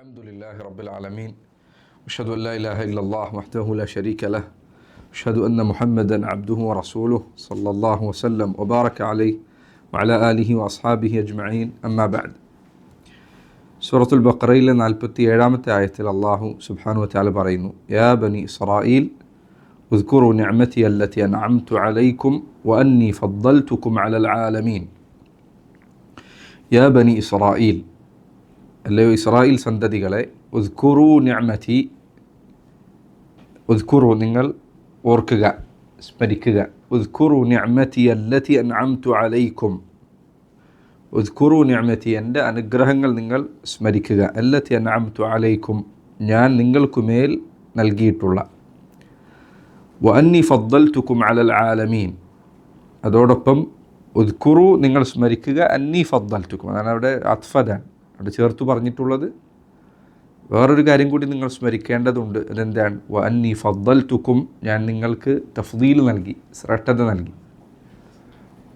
الحمد لله رب العالمين أشهد أن لا إله إلا الله وحده لا شريك له أشهد أن محمدا عبده ورسوله صلى الله وسلم وبارك عليه وعلى آله وأصحابه أجمعين أما بعد സൂറത്തുൽ ബഖറയിലെ 47-ാമത്തെ ആയത്തിൽ അല്ലാഹു സുബ്ഹാനഹു വതആല പറയുന്നു, യാ ബനി ഇസ്രായീൽ ഉദ്കുറു നിഅമതി അല്ലതി അൻഅംതു അലൈക്കും വഅന്നി ഫദ്ദൽതുക്കും അലൽ ആലമീൻ. യാ ബനി ഇസ്രായീൽ, അല്ലയോ ഇസ്രായേൽ സന്തതികളെ, ഉദ്കുറു നിഅമതി, ഉദ്കുറു നിങ്ങൾ ഓർക്കുക, സ്മരിക്കുക. ഉദ്കുറു നിഅമതി അല്ലതി അൻഅംതു അലൈക്കും, ഉദ്കുറു നിഅമതി എൻ്റെ അനുഗ്രഹങ്ങൾ നിങ്ങൾ സ്മരിക്കുക. അല്ലതി അൻഅംതു അലൈക്കും ഞാൻ നിങ്ങൾക്കുമേൽ നൽകിയിട്ടുള്ള. വഅന്നി ഫദ്ദൽതുക്കും അലൽ ആലമീൻ, അതോടൊപ്പം ഉദ്കുറു നിങ്ങൾ സ്മരിക്കുക, അന്നി ഫദ്ദൽതുക്കും, അതാണ് അവിടെ അത്ഫദാൻ അവിടെ ചേർത്ത് പറഞ്ഞിട്ടുള്ളത്. വേറൊരു കാര്യം കൂടി നിങ്ങൾ സ്മരിക്കേണ്ടതുണ്ട്. അതെന്താണ്? വഅന്നി ഫദ്ദൽതുക്കും ഞാൻ നിങ്ങൾക്ക് തഫ്ദീൽ നൽകി, ശ്രേഷ്ഠത നൽകി.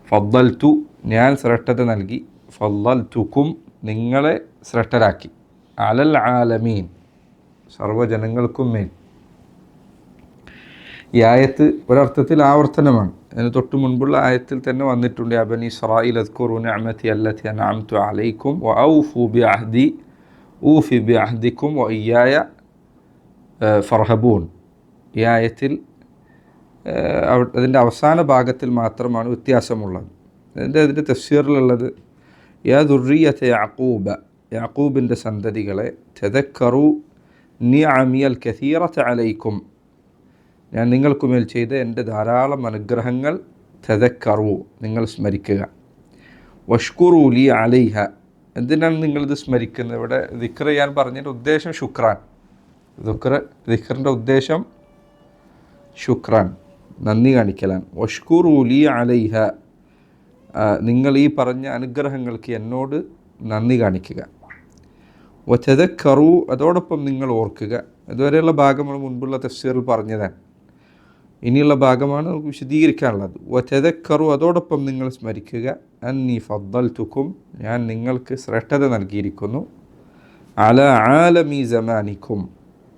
ഫദ്ദൽതു ഞാൻ ശ്രേഷ്ഠത നൽകി, ഫദ്ദൽതുക്കും നിങ്ങളെ ശ്രേഷ്ഠരാക്കി, അലൽ ആലമീൻ സർവ്വജനങ്ങൾക്കും മേൽ. ഈ ആയത്ത് ഒരർത്ഥത്തിൽ ആവർത്തനമാണ്. അതിന് തൊട്ട് മുൻപുള്ള ആയത്തിൽ തന്നെ വന്നിട്ടുണ്ട്, യാ ബനി ഇസ്രായീൽ അദ്കുറു നിഅമതി അല്ലതി അൻഅംതു അലൈക്കും വഔഫു ബിഅഹ്ദി ഊഫി ബിഅഹ്ദിക്കും വഇയ്യായ ഫർഹബൂൻ. ഈ ആയത്തിൽ അതിൻ്റെ അവസാന ഭാഗത്തിൽ മാത്രമാണ് വ്യത്യാസമുള്ളത്. അതിൻ്റെ തഫ്സീറിലുള്ളത്, യാ ദുർരിയത യഅഖൂബ, യാക്കൂബിൻ്റെ സന്തതികളെ, തദക്കറു നിഅമിയൽ കസീറത അലൈക്കും ഞാൻ നിങ്ങൾക്കുമേൽ ചെയ്ത എൻ്റെ ധാരാളം അനുഗ്രഹങ്ങൾ, തദക്കറു നിങ്ങൾ സ്മരിക്കുക. വഷ്കുറു ലി അലൈഹ, എന്തിനാണ് നിങ്ങളിത് സ്മരിക്കുന്നത്? ഇവിടെ ദിക്ർ ചെയ്യാൻ പറഞ്ഞതിൻ്റെ ഉദ്ദേശം ശുക്രാൻ. ദിക്റിൻ്റെ ഉദ്ദേശം ശുക്രാൻ, നന്ദി കാണിക്കലാണ്. വഷ്കുറു ലി അലൈഹ, നിങ്ങൾ ഈ പറഞ്ഞ അനുഗ്രഹങ്ങൾക്ക് എന്നോട് നന്ദി കാണിക്കുക. വതദക്കറു, അതോടൊപ്പം നിങ്ങൾ ഓർക്കുക. അതുവരെയുള്ള ഭാഗം മുൻപുള്ള തഫ്സീറിൽ പറഞ്ഞതാണ്. ഇനിയുള്ള ഭാഗമാണ് നമുക്ക് വിശദീകരിക്കാനുള്ളത്. വതദക്കറു, അതോടൊപ്പം നിങ്ങൾ സ്മരിക്കുക, അന്നി ഫദ്ദൽതുക്കും ഞാൻ നിങ്ങൾക്ക് ശ്രേഷ്ഠത നൽകിയിരിക്കുന്നു, അല ആലമി സമാനിക്കും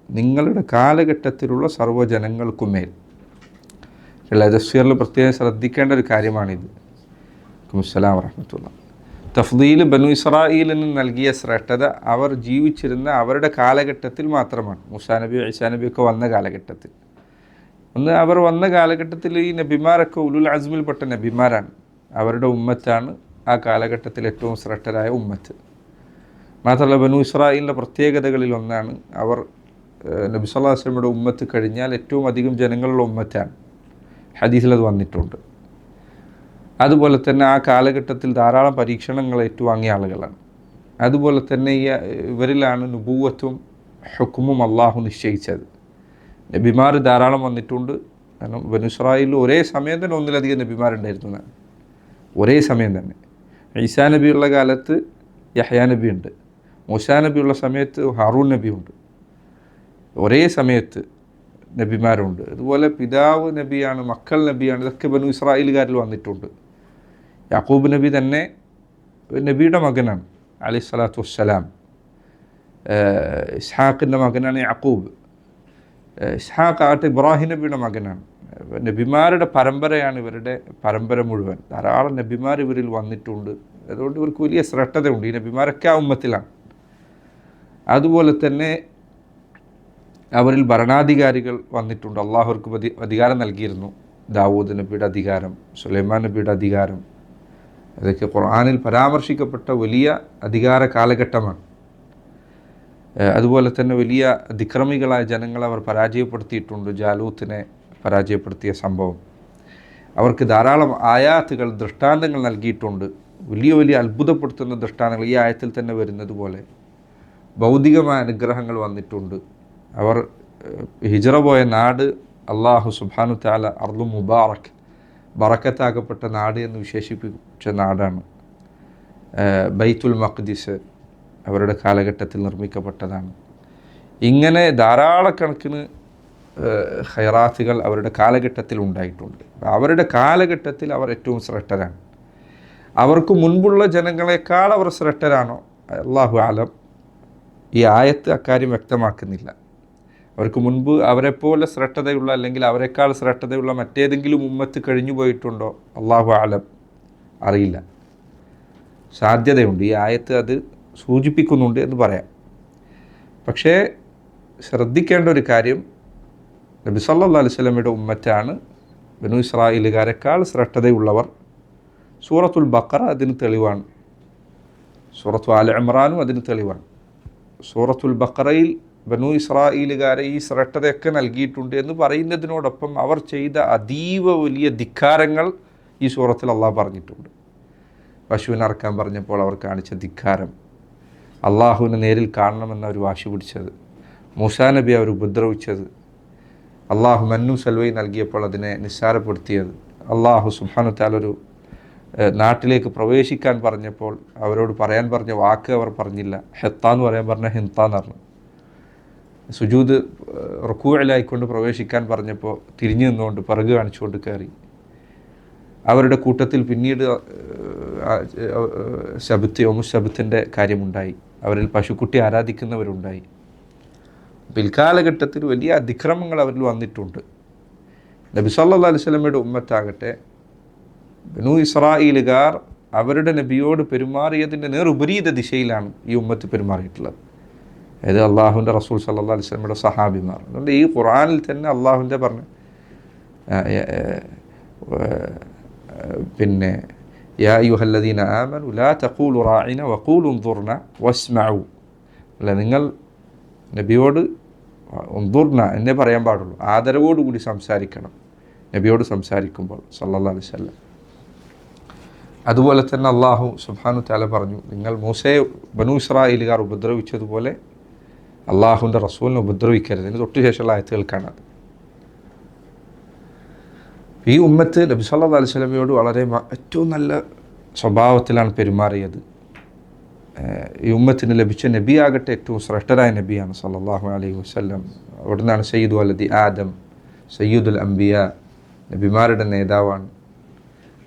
നിങ്ങളുടെ കാലഘട്ടത്തിലുള്ള സർവ്വജനങ്ങൾക്കുമേൽ. തഫ്സീറിൽ പ്രത്യേകം ശ്രദ്ധിക്കേണ്ട ഒരു കാര്യമാണിത്. അസ്സലാമു അലൈക്കും വറഹ്മത്തുള്ളാഹി. തഫ്ദീൽ ബനു ഇസ്രായീലിന് നൽകിയ ശ്രേഷ്ഠത അവർ ജീവിച്ചിരുന്ന അവരുടെ കാലഘട്ടത്തിൽ മാത്രമാണ്. മൂസാ നബി, ഈസാ നബിയൊക്കെ വന്ന കാലഘട്ടത്തിൽ. അവർ വന്ന കാലഘട്ടത്തിൽ ഈ നബിമാരൊക്കെ ഉലുൽ അസ്മിൽപ്പെട്ട നബിമാരാണ്. അവരുടെ ഉമ്മത്താണ് ആ കാലഘട്ടത്തിൽ ഏറ്റവും ശ്രേഷ്ഠരായ ഉമ്മത്ത്. മാത്രമല്ല ബനു ഇസ്രായീലിൻ്റെ പ്രത്യേകതകളിൽ ഒന്നാണ്, അവർ നബി സല്ലല്ലാഹു അലൈഹി വസല്ലമയുടെ ഉമ്മത്ത് കഴിഞ്ഞാൽ ഏറ്റവും അധികം ജനങ്ങളുള്ള ഉമ്മത്താണ്. ഹദീസിൽ അത് വന്നിട്ടുണ്ട്. അതുപോലെ തന്നെ ആ കാലഘട്ടത്തിൽ ധാരാളം പരീക്ഷണങ്ങൾ ഏറ്റുവാങ്ങിയ ആളുകളാണ്. അതുപോലെ തന്നെ ഇവരിലാണ് നുബൂവത്തും ഹുക്മും അള്ളാഹു നിശ്ചയിച്ചത്. നബിമാർ ധാരാളം വന്നിട്ടുണ്ട്. കാരണം ബനു ഇസ്രായീലിൽ ഒരേ സമയം തന്നെ ഒന്നിലധികം നബിമാരുണ്ടായിരുന്നു. ഒരേ സമയം തന്നെ ഈസാ നബിയുള്ള കാലത്ത് യഹ്യാ നബി ഉണ്ട്, മൂസാ നബിയുള്ള സമയത്ത് ഹാറൂൻ നബിയുണ്ട്. ഒരേ സമയത്ത് നബിമാരുണ്ട്. അതുപോലെ പിതാവ് നബിയാണ്, മക്കൾ നബിയാണ്. ഇതൊക്കെ ബനു ഇസ്രായേലുകാരിൽ വന്നിട്ടുണ്ട്. യാക്കൂബ് നബി തന്നെ നബിയുടെ മകനാണ്, അലൈഹി സ്വലാത്തു വസ്സലാം. ഇസ്ഹാഖിൻ്റെ മകനാണ് യാക്കൂബ്. ഇസ്ഹാഖ് ആകട്ടെ ഇബ്രാഹിം നബിയുടെ മകനാണ്. നബിമാരുടെ പരമ്പരയാണ് ഇവരുടെ പരമ്പര മുഴുവൻ. ധാരാളം നബിമാർ ഇവരിൽ വന്നിട്ടുണ്ട്. അതുകൊണ്ട് ഇവർക്ക് വലിയ ശ്രേഷ്ഠതയുണ്ട്. ഈ നബിമാരൊക്കെ ആ ഉമ്മത്തിലാണ്. അതുപോലെ തന്നെ അവരിൽ ഭരണാധികാരികൾ വന്നിട്ടുണ്ട്. അള്ളാഹു അവർക്ക് അധികാരം നൽകിയിരുന്നു. ദാവൂദ് നബിയുടെ അധികാരം, സുലൈമാൻ നബിയുടെ അധികാരം, അതൊക്കെ ഖുർആനിൽ പരാമർശിക്കപ്പെട്ട വലിയ അധികാര കാലഘട്ടമാണ്. അതുപോലെ തന്നെ വലിയ അതിക്രമികളായ ജനങ്ങളെ അവർ പരാജയപ്പെടുത്തിയിട്ടുണ്ട്. ജാലൂത്തിനെ പരാജയപ്പെടുത്തിയ സംഭവം. അവർക്ക് ധാരാളം ആയാത്തുകൾ, ദൃഷ്ടാന്തങ്ങൾ നൽകിയിട്ടുണ്ട്. വലിയ വലിയ അത്ഭുതപ്പെടുത്തുന്ന ദൃഷ്ടാന്തങ്ങൾ ഈ ആയത്തിൽ തന്നെ വരുന്നത് പോലെ ഭൗതികമായ അനുഗ്രഹങ്ങൾ വന്നിട്ടുണ്ട്. അവർ ഹിജ്റ പോയ നാട് അള്ളാഹു സുബ്ഹാനഹു തആല അർളു മുബാറക്, ബറക്കത്താക്കപ്പെട്ട നാട് എന്ന് വിശേഷിപ്പിച്ച നാടാണ്. ബൈത്തുൽ മഖ്ദിസ് അവരുടെ കാലഘട്ടത്തിൽ നിർമ്മിക്കപ്പെട്ടതാണ്. ഇങ്ങനെ ധാരാളക്കണക്കിന് ഖൈറാത്തുകൾ അവരുടെ കാലഘട്ടത്തിൽ ഉണ്ടായിട്ടുണ്ട്. അവരുടെ കാലഘട്ടത്തിൽ അവർ ഏറ്റവും ശ്രേഷ്ഠരാണ്. അവർക്ക് മുൻപുള്ള ജനങ്ങളെക്കാൾ അവർ ശ്രേഷ്ഠരാണോ? അല്ലാഹു അലം. ഈ ആയത്ത് അക്കാര്യം വ്യക്തമാക്കുന്നില്ല. അവർക്ക് മുൻപ് അവരെപ്പോലെ ശ്രദ്ധതയുള്ള അല്ലെങ്കിൽ അവരെക്കാൾ ശ്രദ്ധതയുള്ള മറ്റേതെങ്കിലും ഉമ്മത്ത് കഴിഞ്ഞു പോയിട്ടുണ്ടോ? അള്ളാഹു ആലം, അറിയില്ല. സാധ്യതയുണ്ട്, ഈ ആയത്ത് അത് സൂചിപ്പിക്കുന്നുണ്ട് എന്ന് പറയാം. പക്ഷേ ശ്രദ്ധിക്കേണ്ട ഒരു കാര്യം, നബി സല്ലല്ലാഹു അലൈഹി വസല്ലമയുടെ ഉമ്മത്താണ് ബനൂ ഇസ്രായേലുകാരെക്കാൾ ശ്രദ്ധതയുള്ളവർ. സൂറത്തുൽ ബഖറ അതിന് തെളിവാണ്, സൂറത്തു ആല ഇമ്രാനും അതിന് തെളിവാണ്. സൂറത്തുൽ ബഖറയിൽ ബനൂ ഇസ്രായേലുകാരെ ഈ ശ്രദ്ധതയൊക്കെ നൽകിയിട്ടുണ്ട് എന്ന് പറയുന്നതിനോടൊപ്പം അവർ ചെയ്ത അതീവ വലിയ ധിക്കാരങ്ങൾ ഈ സൂറത്തിൽ അള്ളാഹ് പറഞ്ഞിട്ടുണ്ട്. പശുവിനെ അറക്കാൻ പറഞ്ഞപ്പോൾ അവർ കാണിച്ച ധിക്കാരം, അള്ളാഹുവിനെ നേരിൽ കാണണമെന്ന് അവർ വാശി പിടിച്ചത്, മൂസാ നബി അവർ ഉപദ്രവിച്ചത്, അള്ളാഹു മന്നും സൽവയും നൽകിയപ്പോൾ അതിനെ നിസ്സാരപ്പെടുത്തിയത്, അള്ളാഹു സുബ്ഹാനഹു വ തആല ഒരു നാട്ടിലേക്ക് പ്രവേശിക്കാൻ പറഞ്ഞപ്പോൾ അവരോട് പറയാൻ പറഞ്ഞ വാക്ക് അവർ പറഞ്ഞില്ല, ഹെത്താന്ന് പറയാൻ പറഞ്ഞ ഹിന്താന്ന് പറഞ്ഞു. സുജൂദ് റുക്കൂഇലായിക്കൊണ്ട് പ്രവേശിക്കാൻ പറഞ്ഞപ്പോൾ തിരിഞ്ഞു നിന്നുകൊണ്ട് പിറകു കാണിച്ചുകൊണ്ട് കയറി. അവരുടെ കൂട്ടത്തിൽ പിന്നീട് ശബത്തിൻ്റെ കാര്യമുണ്ടായി, അവരിൽ പശുക്കുട്ടി ആരാധിക്കുന്നവരുണ്ടായി. പിൽക്കാലഘട്ടത്തിൽ വലിയ അതിക്രമങ്ങൾ അവരിൽ വന്നിട്ടുണ്ട്. നബി സല്ലല്ലാഹു അലൈഹി വസല്ലമയുടെ ഉമ്മത്താകട്ടെ, ബനൂ ഇസ്രായേലുകാർ അവരുടെ നബിയോട് പെരുമാറിയതിൻ്റെ നേർവിപരീത ദിശയിലാണ് ഈ ഉമ്മത്ത് പെരുമാറിയിട്ടുള്ളത്. അതായത് അള്ളാഹുവിൻ്റെ റസൂൽ സല്ലല്ലാഹു അലൈഹി വസല്ലമയുടെ സഹാബിമാർ. അതുകൊണ്ട് ഈ ഖുർആനിൽ തന്നെ അള്ളാഹുവിൻ്റെ പറഞ്ഞ പിന്നെ യാ അയ്യുഹല്ലദീന ആമനു ലാ തഖൂലു റാഇന വഖൂലു ഉൻദുർന വസ്മഉ, അല്ല നിങ്ങൾ നബിയോട് ഉൻദുർന എന്നേ പറയാൻ പാടുള്ളൂ, ആദരവോടുകൂടി സംസാരിക്കണം നബിയോട് സംസാരിക്കുമ്പോൾ സല്ലല്ലാഹു അലൈഹി വസല്ലം. അതുപോലെ തന്നെ അള്ളാഹു സുബ്ഹാനഹു വ തആല പറഞ്ഞു, നിങ്ങൾ മൂസയെ ബനൂ ഇസ്രായേലുകാർ ഉപദ്രവിച്ചതുപോലെ അള്ളാഹുവിൻ്റെ റസൂലിനെ ഉപദ്രവിക്കരുത്. ഇതിന് തൊട്ട് ശേഷമുള്ള ആയത്തുകൾക്കാണത്. ഈ ഉമ്മത്ത് നബി സല്ലല്ലാഹു അലൈഹി വസല്ലമയോട് വളരെ ഏറ്റവും നല്ല സ്വഭാവത്തിലാണ് പെരുമാറിയത്. ഈ ഉമ്മത്തിന് ലഭിച്ച നബിയാകട്ടെ ഏറ്റവും ശ്രേഷ്ഠരായ നബിയാണ് സല്ലല്ലാഹു അലൈഹി വസല്ലം. അവിടുന്നാണ് സയ്യിദു വലദി ആദം, സയ്യിദുൽ അംബിയ, നബിമാരുടെ നേതാവാണ്.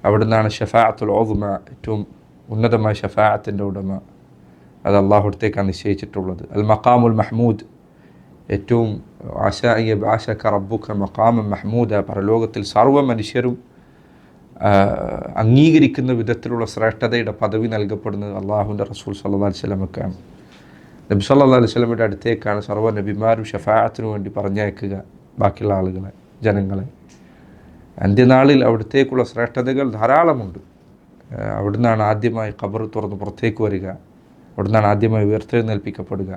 അവിടുന്നാണ് ഷഫാഅത്തുൽ ഉദ്മ, ഏറ്റവും ഉന്നതമായ ഷഫാഅത്തിൻ്റെ ഉടമ. അത് അള്ളാഹു അടുത്തേക്കാണ് നിശ്ചയിച്ചിട്ടുള്ളത്. അൽ മഖാമുൽ മഹ്മൂദ്, ഏറ്റവും ആശക റബ്ബുക മഖാമൻ മഹ്മൂദ, പരലോകത്തിൽ സർവ്വ മനുഷ്യരും അംഗീകരിക്കുന്ന വിധത്തിലുള്ള ശ്രേഷ്ഠതയുടെ പദവി നൽകപ്പെടുന്നത് അള്ളാഹുവിൻ്റെ റസൂൽ സല്ലല്ലാഹു അലൈഹി വസല്ലമക്കാണ്. നബി സല്ലല്ലാഹു അലൈഹി വസല്ലമയുടെ അടുത്തേക്കാണ് സർവ്വ നബിമാരും ഷഫാഅത്തിന് വേണ്ടി പറഞ്ഞയക്കുക ബാക്കിയുള്ള ആളുകളെ, ജനങ്ങളെ. അന്ത്യനാളിൽ അവിടത്തേക്കുള്ള ശ്രേഷ്ഠതകൾ ധാരാളമുണ്ട്. അവിടുന്നാണ് ആദ്യമായി ഖബർ തുറന്ന് പുറത്തേക്ക് വരിക, അവിടുന്നാണ് ആദ്യമായി ഉയർത്തെഴുന്നേൽപ്പിക്കപ്പെടുക,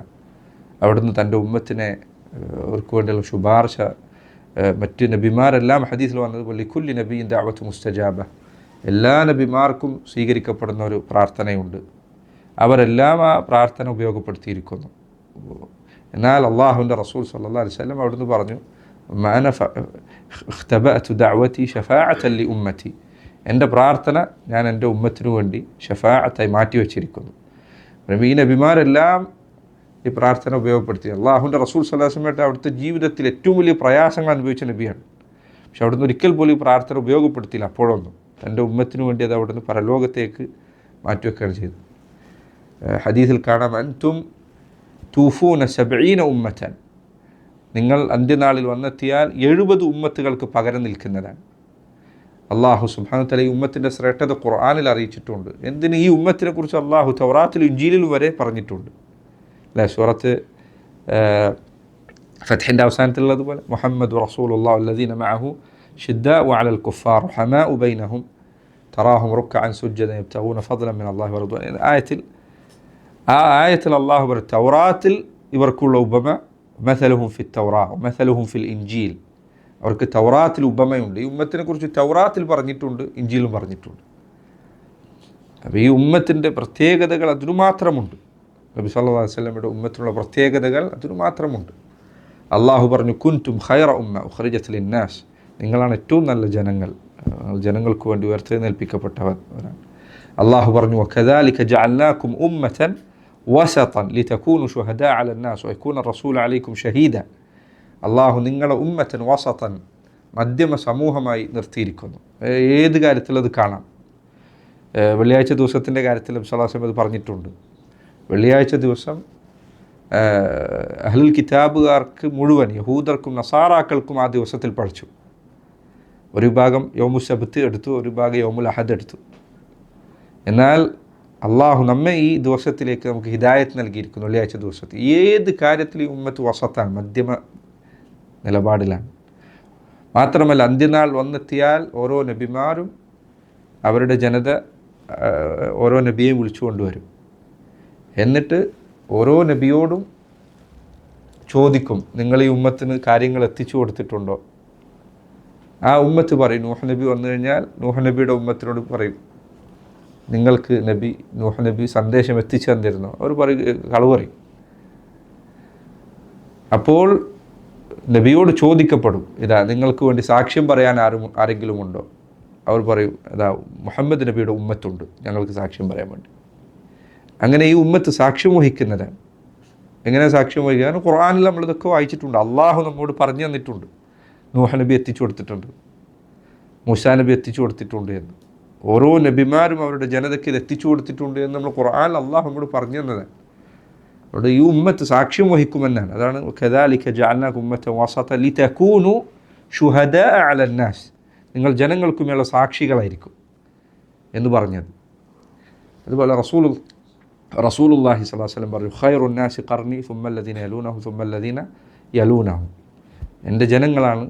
അവിടുന്ന് തൻ്റെ ഉമ്മത്തിനെ അവർക്ക് വേണ്ടിയുള്ള ശുപാർശ, മറ്റ് നബിമാരെല്ലാം ഹദീസിൽ വന്നതുപോലെ ലിക്കുല്ലി നബിയിൻ ദഅവത്തു മുസ്തജാബ, എല്ലാ നബിമാർക്കും സ്വീകരിക്കപ്പെടുന്ന ഒരു പ്രാർത്ഥനയുണ്ട്. അവരെല്ലാം ആ പ്രാർത്ഥന ഉപയോഗപ്പെടുത്തിയിരിക്കുന്നു. എന്നാൽ അള്ളാഹുവിൻ്റെ റസൂൽ സല്ലല്ലാഹു അലൈഹി വസല്ലം അവിടുന്ന് പറഞ്ഞു, മഅന ഇഖ്തബഅതു ദഅവതി ശഫാഅത്തൻ ലി ഉമ്മത്തി, എൻ്റെ പ്രാർത്ഥന ഞാൻ എൻ്റെ ഉമ്മത്തിനു വേണ്ടി ഷഫാഅത്തായി മാറ്റിവെച്ചിരിക്കുന്നു. ഈ നബിമാരെല്ലാം ഈ പ്രാർത്ഥന ഉപയോഗപ്പെടുത്തി. അള്ളാഹുവിൻ്റെ റസൂൽ സല്ലല്ലാഹു അലൈഹി വസല്ലം അവിടുത്തെ ജീവിതത്തിൽ ഏറ്റവും വലിയ പ്രയാസങ്ങൾ അനുഭവിച്ച നബിയാണ്. പക്ഷെ അവിടുന്ന് ഒരിക്കൽ പോലും ഈ പ്രാർത്ഥന ഉപയോഗപ്പെടുത്തിയില്ല. അപ്പോഴൊന്നും തൻ്റെ ഉമ്മത്തിനു വേണ്ടി അത് അവിടുന്ന് പരലോകത്തേക്ക് മാറ്റിവെക്കുകയാണ് ചെയ്തത്. ഹദീസിൽ കാണാം, അൻതും തൂഫൂന 70 ഉമ്മത്തൻ, നിങ്ങൾ അന്ത്യനാളിൽ വന്നെത്തിയാൽ 70 ഉമ്മത്തുകൾക്ക് പകരം നിൽക്കുന്നതാണ്. അള്ളാഹു സുബ്ഹാനഹു വ തആല ഈ ഉമ്മത്തിൻ്റെ ശ്രേഷ്ഠത ഖുർആനിൽ അറിയിച്ചിട്ടുണ്ട്. എന്തിന് ഈ ഉമ്മത്തിനെ കുറിച്ച് അള്ളാഹു തൗറാത്തിലും ഇൻജീലിലും വരെ പറഞ്ഞിട്ടുണ്ട്. അല്ലേ, സൂറത്ത് ഫത്ഹിൻ്റെ അവസാനത്തിലുള്ളതുപോലെ മുഹമ്മദ് റസൂലുള്ളാഹി വല്ലദീന മഅഹു ശിദ്ദാഉ അലൽ കുഫാർ റഹമാഉ ബൈനഹും തറാഹും റുക്അൻ സുജ്ജദൻ യബ്തഗൂന ഫദ്ലൻ മിൻ അല്ലാഹി വറദ്വാൻ. ആയത്തിൽ അള്ളാഹു പറയും, തൗറാത്തിൽ ഇവർക്കുള്ള ഉപമ മസലുഹും ഫി തൗറാ മസലുഹും ഫിൽ ഇൻജീൽ, അവർക്ക് തൗറാത്തിൽ ഉപമയുണ്ട്. ഈ ഉമ്മത്തിനെ കുറിച്ച് തൗറാത്തിൽ പറഞ്ഞിട്ടുണ്ട്, ഇൻജീലും പറഞ്ഞിട്ടുണ്ട്. അപ്പോൾ ഈ ഉമ്മത്തിൻ്റെ പ്രത്യേകതകൾ അതിനു മാത്രമുണ്ട്. നബി സല്ലല്ലാഹു അലൈഹി വസല്ലമയുടെ ഉമ്മത്തിനുള്ള പ്രത്യേകതകൾ അതിനു മാത്രമുണ്ട്. അള്ളാഹു പറഞ്ഞു, കുൻതും ഖൈറ ഉമ്മ ഉഖ്രിജത് ലിന്നാസ്, നിങ്ങളാണ് ഏറ്റവും നല്ല ജനങ്ങൾ, ജനങ്ങൾക്ക് വേണ്ടി ഉയർത്തെഴുന്നേൽപ്പിക്കപ്പെട്ടവരാണ്. അള്ളാഹു പറഞ്ഞു, വകദാലിക ജഅൽനാകും ഉമ്മതൻ വസതൻ ലിതകൂനു ശുഹദാ അലന്നാസ് വയകൂന റസൂലു അലൈക്കും ഷഹീദ. അള്ളാഹു നിങ്ങളെ ഉമ്മത്തൻ വസതൻ, മധ്യമ സമൂഹമായി നിർത്തിയിരിക്കുന്നു. ഏത് കാര്യത്തിലത് കാണാം. വെള്ളിയാഴ്ച ദിവസത്തിൻ്റെ കാര്യത്തിൽ നബി സല്ലല്ലാഹു അലൈഹി വസല്ലം അത് പറഞ്ഞിട്ടുണ്ട്. വെള്ളിയാഴ്ച ദിവസം അഹ്ലുൽ കിതാബുകാർക്ക് മുഴുവൻ, യഹൂദർക്കും നസാറാക്കൾക്കും ആ ദിവസത്തിൽ പഴച്ചു. ഒരു വിഭാഗം യൗമു സബ്ത് എടുത്തു, ഒരു വിഭാഗം യൗമുൽ അഹദ് എടുത്തു. എന്നാൽ അള്ളാഹു നമ്മെ ഈ ദിവസത്തിലേക്ക് നമുക്ക് ഹിദായത്ത് നൽകിയിരിക്കുന്നു. വെള്ളിയാഴ്ച ദിവസത്തിൽ ഏത് കാര്യത്തിൽ ഈ ഉമ്മത്ത് വസത്താണ്, മധ്യമ നിലപാടിലാണ്. മാത്രമല്ല അന്ത്യനാൾ വന്നെത്തിയാൽ ഓരോ നബിമാരും അവരുടെ ജനത ഓരോ നബിയെയും വിളിച്ചു കൊണ്ടുവരും. എന്നിട്ട് ഓരോ നബിയോടും ചോദിക്കും, നിങ്ങൾ ഈ ഉമ്മത്തിന് കാര്യങ്ങൾ എത്തിച്ചു കൊടുത്തിട്ടുണ്ടോ? ആ ഉമ്മത്ത് പറയും, നൂഹ് നബി വന്നു കഴിഞ്ഞാൽ നൂഹ് നബിയുടെ ഉമ്മത്തിനോട് പറയും, നിങ്ങൾക്ക് നൂഹ് നബി സന്ദേശം എത്തിച്ചു തന്നിരുന്നു? അവർ കളവ് പറയും. അപ്പോൾ നബിയോട് ചോദിക്കപ്പെടും, ഇതാ നിങ്ങൾക്ക് വേണ്ടി സാക്ഷ്യം പറയാൻ ആരെങ്കിലും ഉണ്ടോ? അവർ പറയും, ഇതാ മുഹമ്മദ് നബിയുടെ ഉമ്മത്തുണ്ട് ഞങ്ങൾക്ക് സാക്ഷ്യം പറയാൻ വേണ്ടി. അങ്ങനെ ഈ ഉമ്മത്ത് സാക്ഷ്യം വഹിക്കുന്നതാണ്. എങ്ങനെ സാക്ഷ്യം വഹിക്കുക? കാരണം ഖുർആനിൽ നമ്മളിതൊക്കെ വായിച്ചിട്ടുണ്ട്. അള്ളാഹു നമ്മോട് പറഞ്ഞു തന്നിട്ടുണ്ട്, നൂഹ് നബി എത്തിച്ചു കൊടുത്തിട്ടുണ്ട്, മൂസാ നബി എത്തിച്ചു കൊടുത്തിട്ടുണ്ട് എന്ന്. ഓരോ നബിമാരും അവരുടെ ജനതയ്ക്ക് ഇത് എത്തിച്ചു കൊടുത്തിട്ടുണ്ട് എന്ന് നമ്മൾ ഖുർആനിൽ അള്ളാഹു നമ്മോട് പറഞ്ഞു തന്നതാണ്. അവിടെ ഈ ഉമ്മത്ത് സാക്ഷ്യം വഹിക്കുമെന്നാണ്. അതാണ് കദാലിക ജഅൽനാകും ഉമ്മത്തൻ വസത ലിതകൂനു ശുഹദാ അലന്നാസ്, നിങ്ങൾ ജനങ്ങൾക്കുമേലുള്ള സാക്ഷികളായിരിക്കും എന്ന് പറഞ്ഞത്. അതുപോലെ റസൂലുള്ളാഹി സ്വല്ലല്ലാഹു അലൈഹി വസല്ലം പറഞ്ഞു, ഖൈറുൻ നാസി ഖർനി സുമ്മ അല്ലദീന യലൂനഹും സുമ്മ അല്ലദീന യലൂനഹും, എൻ്റെ ജനങ്ങളാണ്,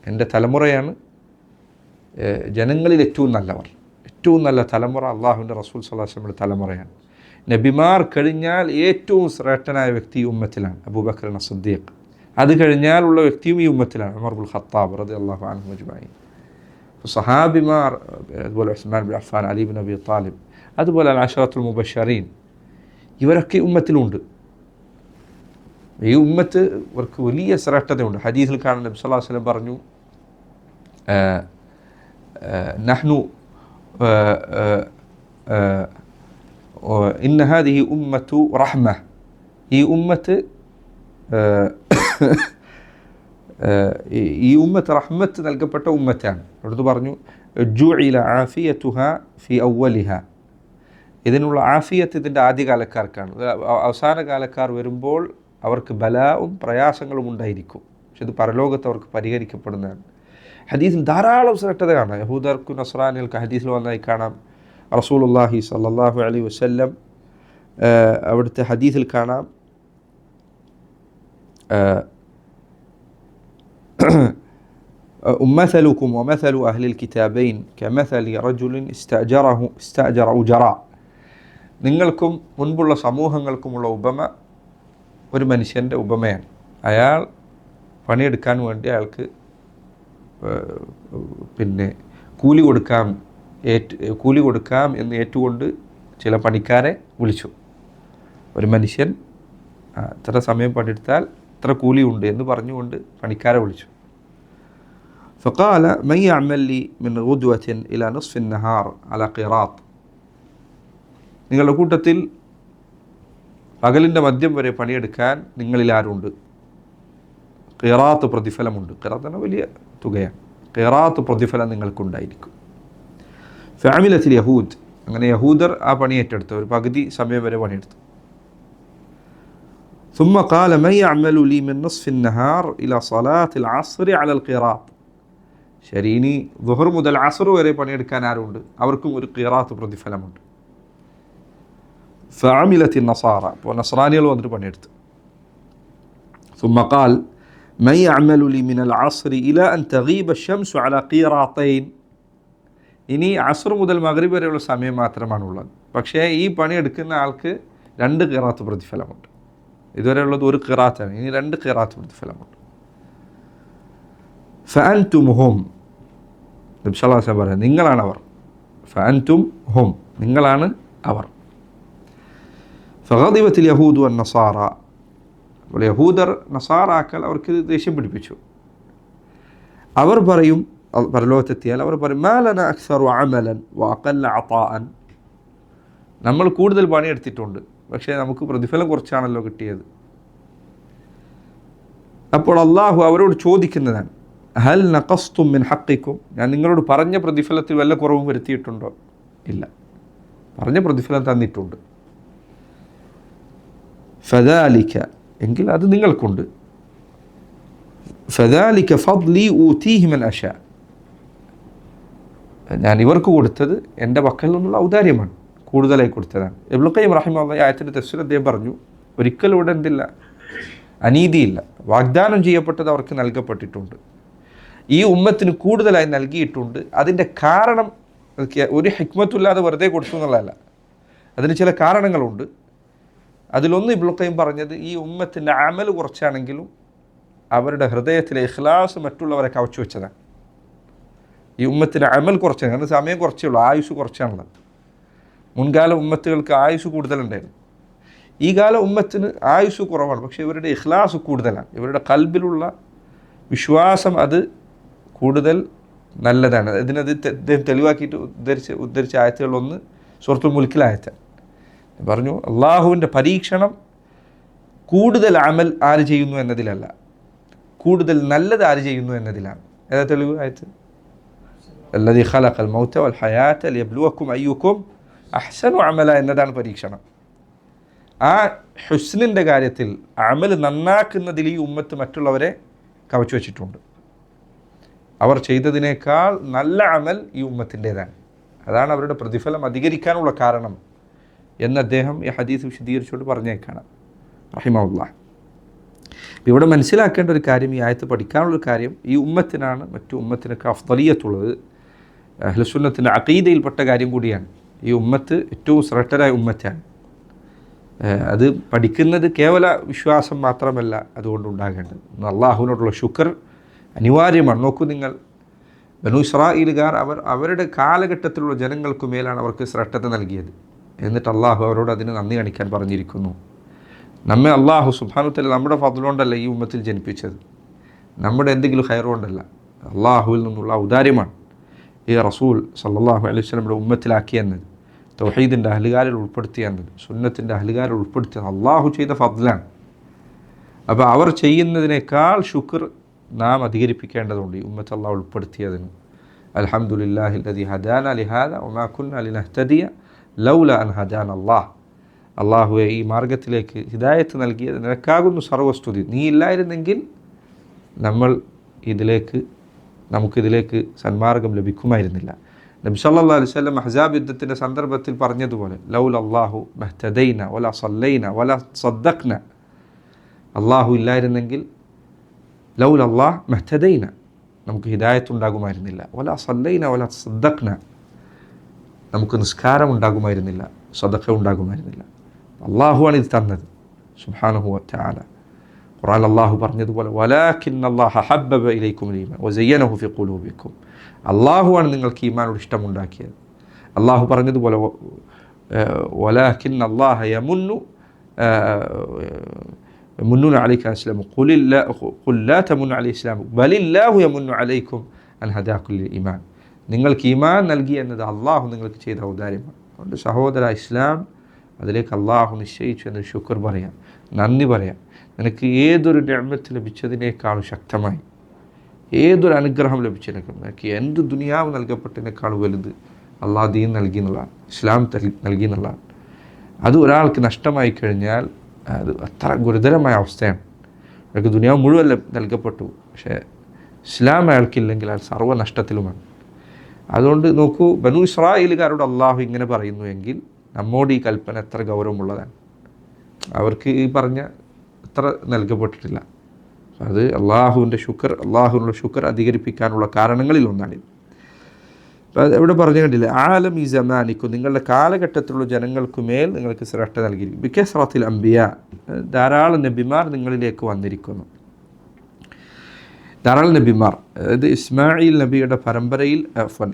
എൻ്റെ തലമുറയാണ് ജനങ്ങളിൽ ഏറ്റവും നല്ലവർ. ഏറ്റവും നല്ല തലമുറ അള്ളാഹുവിൻ്റെ റസൂൽ സ്വല്ലല്ലാഹു അലൈഹി വസല്ലമയുടെ തലമുറയാണ്. നബിമാർ കഴിഞ്ഞാൽ ഏറ്റവും ശ്രേഷ്ഠനായ വ്യക്തി ഈ ഉമ്മത്തിലാണ് അബൂബക്കർ സിദ്ദീഖ്. അത് കഴിഞ്ഞാലുള്ള വ്യക്തിയും ഈ ഉമ്മത്തിലാണ് ഉമർ ഇബ്നുൽ ഖത്താബ് റളിയല്ലാഹു അൻഹു അജ്മഈൻ. സഹാബിമാർ, അതുപോലെ Usman bin Affan, Ali bin Abi Talib, അതുപോലെ അൽ-അശറത്തുൽ മുബശ്ശരീൻ, ഇവരൊക്കെ ഉമ്മത്തിലുണ്ട്. ഈ ഉമ്മത്ത് ഇവർക്ക് വലിയ ശ്രേഷ്ഠതയുണ്ട്. ഹദീസിൽ കാണുന്ന നബി സല്ലല്ലാഹു അലൈഹി വസല്ലം പറഞ്ഞു, നഹ്നു ഇന്ന ഹാദിഹി ഉമ്മത്തു റഹ്മ, ഈ ഉമ്മത്ത് റഹ്മത്ത് നൽകപ്പെട്ട ഉമ്മത്താണ്. അടുത്ത് പറഞ്ഞു, ജുഇല ആഫിയതുഹ ഫി അവ്വലിഹ, ഇതിനുള്ള ആഫിയത്ത് ഇതിൻ്റെ ആദ്യകാലക്കാർക്കാണ്. അവസാന കാലക്കാർ വരുമ്പോൾ അവർക്ക് ബലാവും പ്രയാസങ്ങളും ഉണ്ടായിരിക്കും. പക്ഷെ ഇത് പരലോകത്ത് അവർക്ക് പരിഹരിക്കപ്പെടുന്നതാണ്. ഹദീസിൽ ധാരാളം ശ്രേഷ്ഠത കാണാം. യഹൂദർക്കും നസ്രാനികൾക്ക് ഹദീസിൽ വന്നായി കാണാം. റസൂലുള്ളാഹി സ്വല്ലല്ലാഹു അലൈഹി വസല്ലം അവിടുത്തെ ഹദീസിൽ കാണാം, ഉമ്മസലുക്കും വമസലു അഹ്ലിൽ കിതാബൈൻ കമസലി റജുലിൻ ഇസ്തഅജറ ഉജറ, നിങ്ങൾക്കും മുൻപുള്ള സമൂഹങ്ങൾക്കുമുള്ള ഉപമ ഒരു മനുഷ്യൻ്റെ ഉപമയാണ്. അയാൾ പണിയെടുക്കാൻ വേണ്ടി അയാൾക്ക് കൂലി കൊടുക്കാം എന്ന് ഏറ്റുകൊണ്ട് ചില പണിക്കാരെ വിളിച്ചു. ഒരു മനുഷ്യൻ ഇത്ര സമയം പണിയെടുത്താൽ ഇത്ര കൂലിയുണ്ട് എന്ന് പറഞ്ഞുകൊണ്ട് പണിക്കാരെ വിളിച്ചു. ഫഖാല മൻ യഅമൽ ലി മിൻ ഗുദ്വത്തിൻ ഇലാ നിസ്ഫി النهار അലാ ഖിറാത്ത്, നിങ്ങളുടെ കൂട്ടത്തിൽ പകലിൻ്റെ മധ്യം വരെ പണിയെടുക്കാൻ നിങ്ങളിൽ ആരുണ്ട്? ഖിറാത്ത് പ്രതിഫലമുണ്ട്. ഖിറാത്ത് എന്ന വലിയ തുകയാണ്. ഖിറാത്ത് പ്രതിഫലം നിങ്ങൾക്കുണ്ടായിരിക്കും. ഫഅമിലത്തിൽ യഹൂദ്, അങ്ങനെ യഹൂദർ ആ പണി ഏറ്റെടുത്തു, ഒരു പകുതി സമയം വരെ പണിയെടുത്തു. ثم قال من يعمل لي من نصف النهار إلى صلاة العصر على القراط, ശരി, ഇനി ദുഹർ മുതൽ അസ്ർ വരെ പണിയെടുക്കാൻ ആരുണ്ട്? അവർക്കും ഒരു ഖിറാത്ത് പ്രതിഫലമുണ്ട്. ഫഅമിലത്തി നസാറ, അപ്പോൾ നസ്രാനികൾ വന്നിട്ട് പണിയെടുത്തു. ثم قال من يعمل لي من العصر إلى أن تغيب الشمس على قيراطين, ഇനി അസ്ർ മുതൽ മഗ്രിബ് വരെയുള്ള സമയം മാത്രമാണുള്ളത്. പക്ഷേ ഈ പണിയെടുക്കുന്ന ആൾക്ക് 2 ഖിറാത്ത് പ്രതിഫലമുണ്ട്. ഇതുവരെയുള്ളത് ഒരു ഖിറാത്താണ്, ഇനി 2 ഖിറാത്ത് പ്രതിഫലമുണ്ട്. ഫഅൻതും ഹും, നബി സല്ലല്ലാഹു അലൈഹി വസല്ലം പറയാം, നിങ്ങളാണ് അവർ. ഫഅൻതും ഹും, നിങ്ങളാണ് അവർ. ഫഗദിബത്തിൽ യഹൂദു വൻ നസാറ, അപ്പോൾ യഹൂദർ നസാറാക്കൾ അവർക്ക് ദേഷ്യം പിടിപ്പിച്ചു. അവർ പറയും, പരലോകത്തെത്തിയാൽ അവർ പറയും, മാ ലനാ അക്സറു അമലൻ വഅഖല്ല അതാഅൻ, നമ്മൾ കൂടുതൽ പണിയെടുത്തിട്ടുണ്ട്, പക്ഷേ നമുക്ക് പ്രതിഫലം കുറച്ചാണല്ലോ കിട്ടിയത്. അപ്പോൾ അള്ളാഹു അവരോട് ചോദിക്കുന്നതാണ്, ഹൽ നഖസ്തും മിൻ ഹഖിക്കും, ഞാൻ നിങ്ങളോട് പറഞ്ഞ പ്രതിഫലത്തിൽ വല്ല കുറവും വരുത്തിയിട്ടുണ്ടോ? ഇല്ല, പറഞ്ഞ പ്രതിഫലം തന്നിട്ടുണ്ട്. ഫദാലിക എങ്കിൽ അത് നിങ്ങൾക്കുണ്ട്. ഫദാലിക ഫദ്ലി ഊതീഹി മൻ അശാ, ഞാൻ ഇവർക്ക് കൊടുത്തത് എൻ്റെ പക്കൽ നിന്നുള്ള ഔദാര്യമാണ്, കൂടുതലായി കൊടുത്തതാണ്. ഇബ്നുൽ ഖയ്യിം റഹിമഹുല്ലാഹ് ആയത്തിൻ്റെ തഫ്സീർ അദ്ദേഹം പറഞ്ഞു, ഒരിക്കലും ഇവിടെ എന്തില്ല, അനീതിയില്ല. വാഗ്ദാനം ചെയ്യപ്പെട്ടത് അവർക്ക് നൽകപ്പെട്ടിട്ടുണ്ട്, ഈ ഉമ്മത്തിന് കൂടുതലായി നൽകിയിട്ടുണ്ട്. അതിൻ്റെ കാരണം ഒരു ഹിക്മത്തുല്ലാതെ വെറുതെ കൊടുത്തു എന്നുള്ളതല്ല, അതിന് ചില കാരണങ്ങളുണ്ട്. അതിലൊന്ന് ഇബ്നുൽ ഖയ്യിം പറഞ്ഞത്, ഈ ഉമ്മത്തിൻ്റെ അമൽ കുറച്ചാണെങ്കിലും അവരുടെ ഹൃദയത്തിലെ ഇഖ്ലാസ് മറ്റുള്ളവരെ കവച്ചു വെച്ചതാണ്. ഈ ഉമ്മത്തിന് അമൽ കുറച്ചാണ്, കാരണം സമയം കുറച്ചേ ഉള്ളൂ, ആയുസ് കുറച്ചാണുള്ളത്. മുൻകാല ഉമ്മത്തുകൾക്ക് ആയുസ് കൂടുതലുണ്ടായിരുന്നു. ഈ കാല ഉമ്മത്തിന് ആയുസ് കുറവാണ്, പക്ഷേ ഇവരുടെ ഇഖ്ലാസ് കൂടുതലാണ്, ഇവരുടെ ഖൽബിലുള്ള വിശ്വാസം അത് കൂടുതൽ നല്ലതാണ്. ഇതിനത് തെളിവാക്കിയിട്ട് ഉദ്ധരിച്ച ആയത്തുകളൊന്ന് സൂറത്തുൽ മുൽക്കിലായത്താണ്. പറഞ്ഞു, അള്ളാഹുവിൻ്റെ പരീക്ഷണം കൂടുതൽ അമൽ ആര് ചെയ്യുന്നു എന്നതിലല്ല, കൂടുതൽ നല്ലത് ആര് ചെയ്യുന്നു എന്നതിലാണ്. ഏതാ തെളിവ്? ആയത്ത് അല്ലദീ ഖലഖൽ മൗത വൽ ഹയാത ലിയബ്ലുവക്കും അയ്യുക്കും അഹ്സനു അമല എന്നതാണ് പരീക്ഷണം. ആ ഹുസ്നിൻ്റെ കാര്യത്തിൽ, അമൽ നന്നാക്കുന്നതിൽ ഈ ഉമ്മത്ത് മറ്റുള്ളവരെ കവച്ചു വച്ചിട്ടുണ്ട്. അവർ ചെയ്തതിനേക്കാൾ നല്ല അമൽ ഈ ഉമ്മത്തിൻ്റേതാണ്. അതാണ് അവരുടെ പ്രതിഫലം അധികരിക്കാനുള്ള കാരണം എന്ന് അദ്ദേഹം ഈ ഹദീസ് വിശദീകരിച്ചുകൊണ്ട് പറഞ്ഞേക്കാണ് റഹിമഹുല്ലാഹ്. ഇവിടെ മനസ്സിലാക്കേണ്ട ഒരു കാര്യം, ഈ ആയത്ത് പഠിക്കാനുള്ളൊരു കാര്യം, ഈ ഉമ്മത്തിനാണ് മറ്റു ഉമ്മത്തിനൊക്കെ അഫ്ദലിയത്തുള്ളത്. അഹ്ലുസുന്നത്തിൻ്റെ അഖീദയിൽപ്പെട്ട കാര്യം കൂടിയാണ്. ഈ ഉമ്മത്ത് ഏറ്റവും ശ്രേഷ്ഠരായ ഉമ്മത്താണ്. അത് പഠിക്കുന്നത് കേവല വിശ്വാസം മാത്രമല്ല അതുകൊണ്ടുണ്ടാകേണ്ടത്, അള്ളാഹുവിനോടുള്ള ശുക്ർ അനിവാര്യമാണ്. നോക്കൂ നിങ്ങൾ, ബനൂ ഇസ്രായേലുകാർ അവരുടെ കാലഘട്ടത്തിലുള്ള ജനങ്ങൾക്ക് മേലാണ് അവർക്ക് ശ്രേഷ്ഠത നൽകിയത്. എന്നിട്ട് അള്ളാഹു അവരോട് അതിന് നന്ദി കാണിക്കാൻ പറഞ്ഞിരിക്കുന്നു. നമ്മെ അള്ളാഹു സുബ്ഹാനഹു വ തആല നമ്മുടെ ഫദ്ലുകൊണ്ടല്ല ഈ ഉമ്മത്തിൽ ജനിപ്പിച്ചത്, നമ്മുടെ എന്തെങ്കിലും ഖൈർ കൊണ്ടല്ല, അള്ളാഹുവിൽ നിന്നുള്ള ഔദാര്യമാണ് ഈ റസൂൽ സല്ലല്ലാഹു അലൈഹി വസല്ലമയുടെ ഉമ്മത്തിലാക്കിയെന്നത്, തൗഹീദിൻ്റെ അഹ്ലുകാരിൽ ഉൾപ്പെടുത്തിയെന്നത്, സുന്നത്തിൻ്റെ അഹ്ലുകാരിൽ ഉൾപ്പെടുത്തിയത് അള്ളാഹു ചെയ്ത ഫദ്ലാണ്. അപ്പോൾ അവർ ചെയ്യുന്നതിനേക്കാൾ ശുക്ർ നാം അധികരിപ്പിക്കേണ്ടതുണ്ട് ഈ ഉമ്മത്ത് അള്ളാഹു ഉൾപ്പെടുത്തിയതിന്. അൽഹംദുലില്ലാഹി അല്ലദീ ഹദാന ലിഹാദാ വമാ കുന്നാ ലിനഹ്തദിയ ലൗല അൻ ഹദാന അല്ലാഹ്. അള്ളാഹുവെ, ഈ മാർഗത്തിലേക്ക് ഹിദായത്ത് നൽകിയത് നിനക്കാകുന്നു സർവസ്തുതി, നീ ഇല്ലായിരുന്നെങ്കിൽ നമുക്കിതിലേക്ക് സന്മാർഗം ലഭിക്കുമായിരുന്നില്ല. നബി സല്ലല്ലാഹു അലൈഹി വസല്ലം അഹ്സാബ് യുദ്ധത്തിൻ്റെ സന്ദർഭത്തിൽ പറഞ്ഞതുപോലെ, ലൗല അല്ലാഹു മഹ്തദൈന വല സല്ലൈന വല സദ്ദഖ്ന, അള്ളാഹു ഇല്ലായിരുന്നെങ്കിൽ ലൗല അല്ലാഹ് മഹ്തദൈന, നമുക്ക് ഹിദായത്ത് ഉണ്ടാകുമായിരുന്നില്ല, വല സല്ലൈന വല സദ്ദഖ്ന, നമുക്ക് നിസ്കാരം ഉണ്ടാകുമായിരുന്നില്ല, സദഖ ഉണ്ടാകുമായിരുന്നില്ല. അള്ളാഹുവാണ് ഇത് തന്നത് സുബ്ഹാനഹു വ തആല. ഖുർആനിൽ അള്ളാഹു പറഞ്ഞതുപോലെ, വലാകിന്ന അല്ലാഹ ഹബ്ബബ ഇലൈക്കുമുൽ ഈമാൻ വസയ്യനഹു ഫി ഖുലൂബിക്കും, അള്ളാഹുവാണ് നിങ്ങൾക്ക് ഈമാനോട് ഇഷ്ടമുണ്ടാക്കിയത്. അള്ളാഹു പറഞ്ഞതുപോലെ, വലാകിന്ന അല്ലാഹ യമുന്നു അലൈക അസ്ലമു ഖുൽ ലാ തമുന്നു അലൈ ഇസ്ലാമു ബലില്ലാഹു യമുന്നു അലൈക്കും അൻ ഹദാകുൽ ഈമാൻ, നിങ്ങൾക്ക് ഈമാൻ നൽകി എന്നത് അള്ളാഹു നിങ്ങൾക്ക് ചെയ്ത ഔദാര്യമാണ്. അതുകൊണ്ട് സഹോദര, ഇസ്ലാം അതിലേക്ക് അള്ളാഹു നിശ്ചയിച്ചു എന്ന് ശുക്ർ പറയാം, നന്ദി പറയാം. നിനക്ക് ഏതൊരു നിഅമത്ത് ലഭിച്ചതിനേക്കാളും ശക്തമായി, ഏതൊരു അനുഗ്രഹം ലഭിച്ചതിനേക്കാളും, നിനക്ക് എന്ത് ദുനിയാവ് നൽകപ്പെട്ടതിനേക്കാളും വലുത് അള്ളാഹ് ദീൻ നൽകി എന്നുള്ളതാണ്, ഇസ്ലാം നൽകി എന്നുള്ളതാണ്. അത് ഒരാൾക്ക് നഷ്ടമായി കഴിഞ്ഞാൽ അത് അത്ര ഗുരുതരമായ അവസ്ഥയാണ്. അയാൾക്ക് ദുനിയാവ് മുഴുവൻ നൽകപ്പെട്ടു, പക്ഷേ ഇസ്ലാം അയാൾക്കില്ലെങ്കിൽ അയാൾ സർവ്വനഷ്ടത്തിലുമാണ്. അതുകൊണ്ട് നോക്കൂ, ബനൂ ഇസ്രായേലുകാരോട് അള്ളാഹു ഇങ്ങനെ പറയുന്നു എങ്കിൽ നമ്മോട് ഈ കൽപ്പന എത്ര ഗൗരവമുള്ളതാണ്. അവർക്ക് ഈ പറഞ്ഞ എത്ര നൽകപ്പെട്ടിട്ടില്ല. അത് അള്ളാഹുവിനുള്ള ശുക്ർ അധികരിപ്പിക്കാനുള്ള കാരണങ്ങളിൽ ഒന്നാണിത്. അപ്പോൾ ഇവിടെ പറഞ്ഞു കണ്ടില്ലേ, ആലം ഈ സമാനിക്കും, നിങ്ങളുടെ കാലഘട്ടത്തിലുള്ള ജനങ്ങൾക്കുമേൽ നിങ്ങൾക്ക് ശ്രേഷ്ഠ നൽകിയിരിക്കും. ബികസ്റത്തിൽ അംബിയ, ധാരാളം നബിമാർ നിങ്ങളിലേക്ക് വന്നിരിക്കുന്നു. ധാരാളം നബിമാർ, അതായത് ഇസ്മായിൽ നബിയുടെ പരമ്പരയിൽ,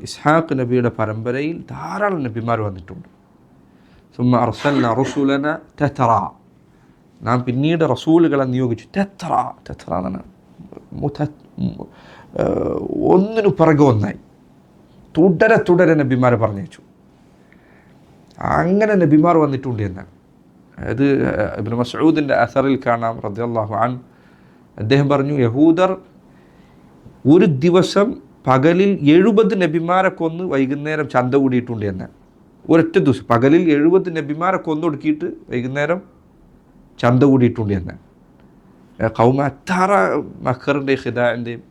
ഇസ്ഹാഖ് നബിയുടെ പരമ്പരയിൽ ധാരാളം നബിമാർ വന്നിട്ടുണ്ട്. സുമ്മ അർസൽന റസൂലന തത്ര, നാം പിന്നീട് റസൂലുകളെ നിയോഗിച്ചു. തെത്ര എന്നാണ് ഒന്നിനു പിറകെ ഒന്നായി തുടരെ നബിമാരെ പറഞ്ഞയച്ചു. അങ്ങനെ നബിമാർ വന്നിട്ടുണ്ട് എന്നാണ്. അതായത് ഇബ്നു മസ്ഊദിൻ്റെ അസറിൽ കാണാം റളിയല്ലാഹു അൻഹു, അദ്ദേഹം പറഞ്ഞു, യഹൂദർ ഒരു ദിവസം പകലിൽ 70 നബിമാരെ കൊന്ന് വൈകുന്നേരം ചന്ത കൂടിയിട്ടുണ്ട് എന്നാണ്. ഒരൊറ്റ ദിവസം പകലിൽ 70 നബിമാരെ കൊന്നൊടുക്കിയിട്ട് വൈകുന്നേരം ചന്ത കൂടിയിട്ടുണ്ട് എന്ന്. കൗമ അത്താറ മക്കറിൻ്റെയും ഹിദാൻ്റെയും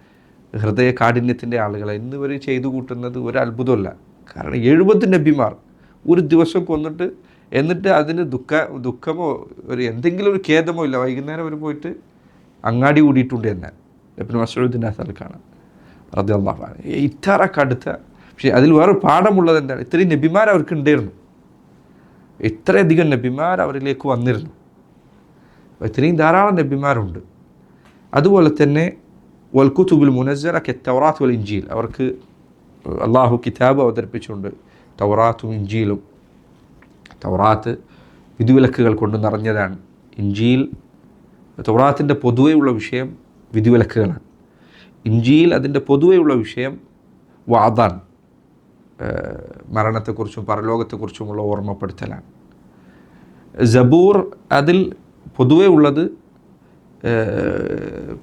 ഹൃദയ കാഠിന്യത്തിൻ്റെ ആളുകളെ ഇന്നിവർ ചെയ്തു കൂട്ടുന്നത് ഒരു അത്ഭുതമല്ല. കാരണം 70 നബിമാർ ഒരു ദിവസം കൊന്നിട്ട് എന്നിട്ട് അതിന് ദുഃഖമോ ഒരു എന്തെങ്കിലും ഒരു ഖേദമോ ഇല്ല. വൈകുന്നേരം അവർ പോയിട്ട് അങ്ങാടി കൂടിയിട്ടുണ്ട് എന്ന് ഇബ്നു മസ്ഊദിൻ്റെ അസറിൽ കാണാം റളിയല്ലാഹു അൻഹു. ഇത്ര കടുത്ത. പക്ഷേ അതിൽ വേറെ പാഠമുള്ളത് എന്താണ്? ഇത്രയും നബിമാർ അവർക്ക് ഉണ്ടായിരുന്നു, ഇത്രയധികം നബിമാർ അവരിലേക്ക് വന്നിരുന്നു, ഇത്രയും ധാരാളം നബിമാരുണ്ട്. അതുപോലെ തന്നെ വൽ കുതുബുൽ മുനസ്സല തൗറാത്ത് വൽ ഇൻജീൽ, അവർക്ക് അള്ളാഹു കിതാബ് അവതരിപ്പിച്ചുകൊണ്ട് തൗറാത്തും ഇൻജീലും. തൗറാത്ത് വിധിവിലക്കുകൾ കൊണ്ട് നിറഞ്ഞതാണ്. ഇൻജീൽ, തൗറാത്തിൻ്റെ പൊതുവെയുള്ള വിഷയം വിധിവിലക്കുകളാണ്. ഇൻജീൽ അതിൻ്റെ പൊതുവെയുള്ള വിഷയം വാദാണ്, മരണത്തെക്കുറിച്ചും പരലോകത്തെക്കുറിച്ചുമുള്ള ഓർമ്മപ്പെടുത്തലാണ്. സബൂർ അതിൽ പൊതുവെ ഉള്ളത്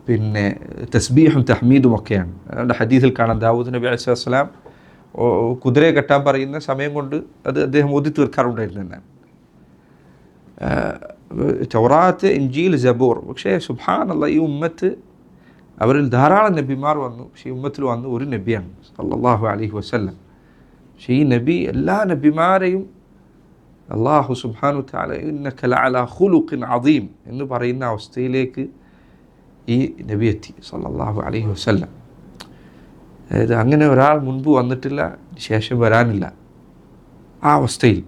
പിന്നെ തസ്ബീഹും തഹ്മീദും ഒക്കെയാണ്. അതുകൊണ്ട് ഹദീസിൽ കാണാം ദാവൂദ് നബി അലൈഹി സ്വലാം കുതിരയെ കെട്ടാൻ പറയുന്ന സമയം കൊണ്ട് അത് അദ്ദേഹം ഓതി തീർക്കാറുണ്ടായിരുന്നു എന്നാണ്. തൗറാത്ത്, ഇൻജീൽ, സബൂർ. പക്ഷേ സുബ്ഹാനല്ലാഹ്, ഈ ഉമ്മത്ത് അവരിൽ ധാരാളം നബിമാർ വന്നു. പക്ഷേ ഈ ഉമ്മത്തിൽ വന്നു ഒരു നബിയാണ് സല്ലല്ലാഹു അലൈഹി വസല്ലം. പക്ഷേ ഈ നബി എല്ലാ നബിമാരെയും അല്ലാഹു സുബ്ഹാനഹു വതആല ഇന്നക ലഅലാ ഖുലുഖിൻ അദീം എന്ന് പറയുന്ന അവസ്ഥയിലേക്ക് ഈ നബി എത്തി സല്ലല്ലാഹു അലൈഹി വസല്ലം. അതായത് അങ്ങനെ ഒരാൾ മുൻപ് വന്നിട്ടില്ല, ശേഷം വരാനില്ല. ആ അവസ്ഥയിൽ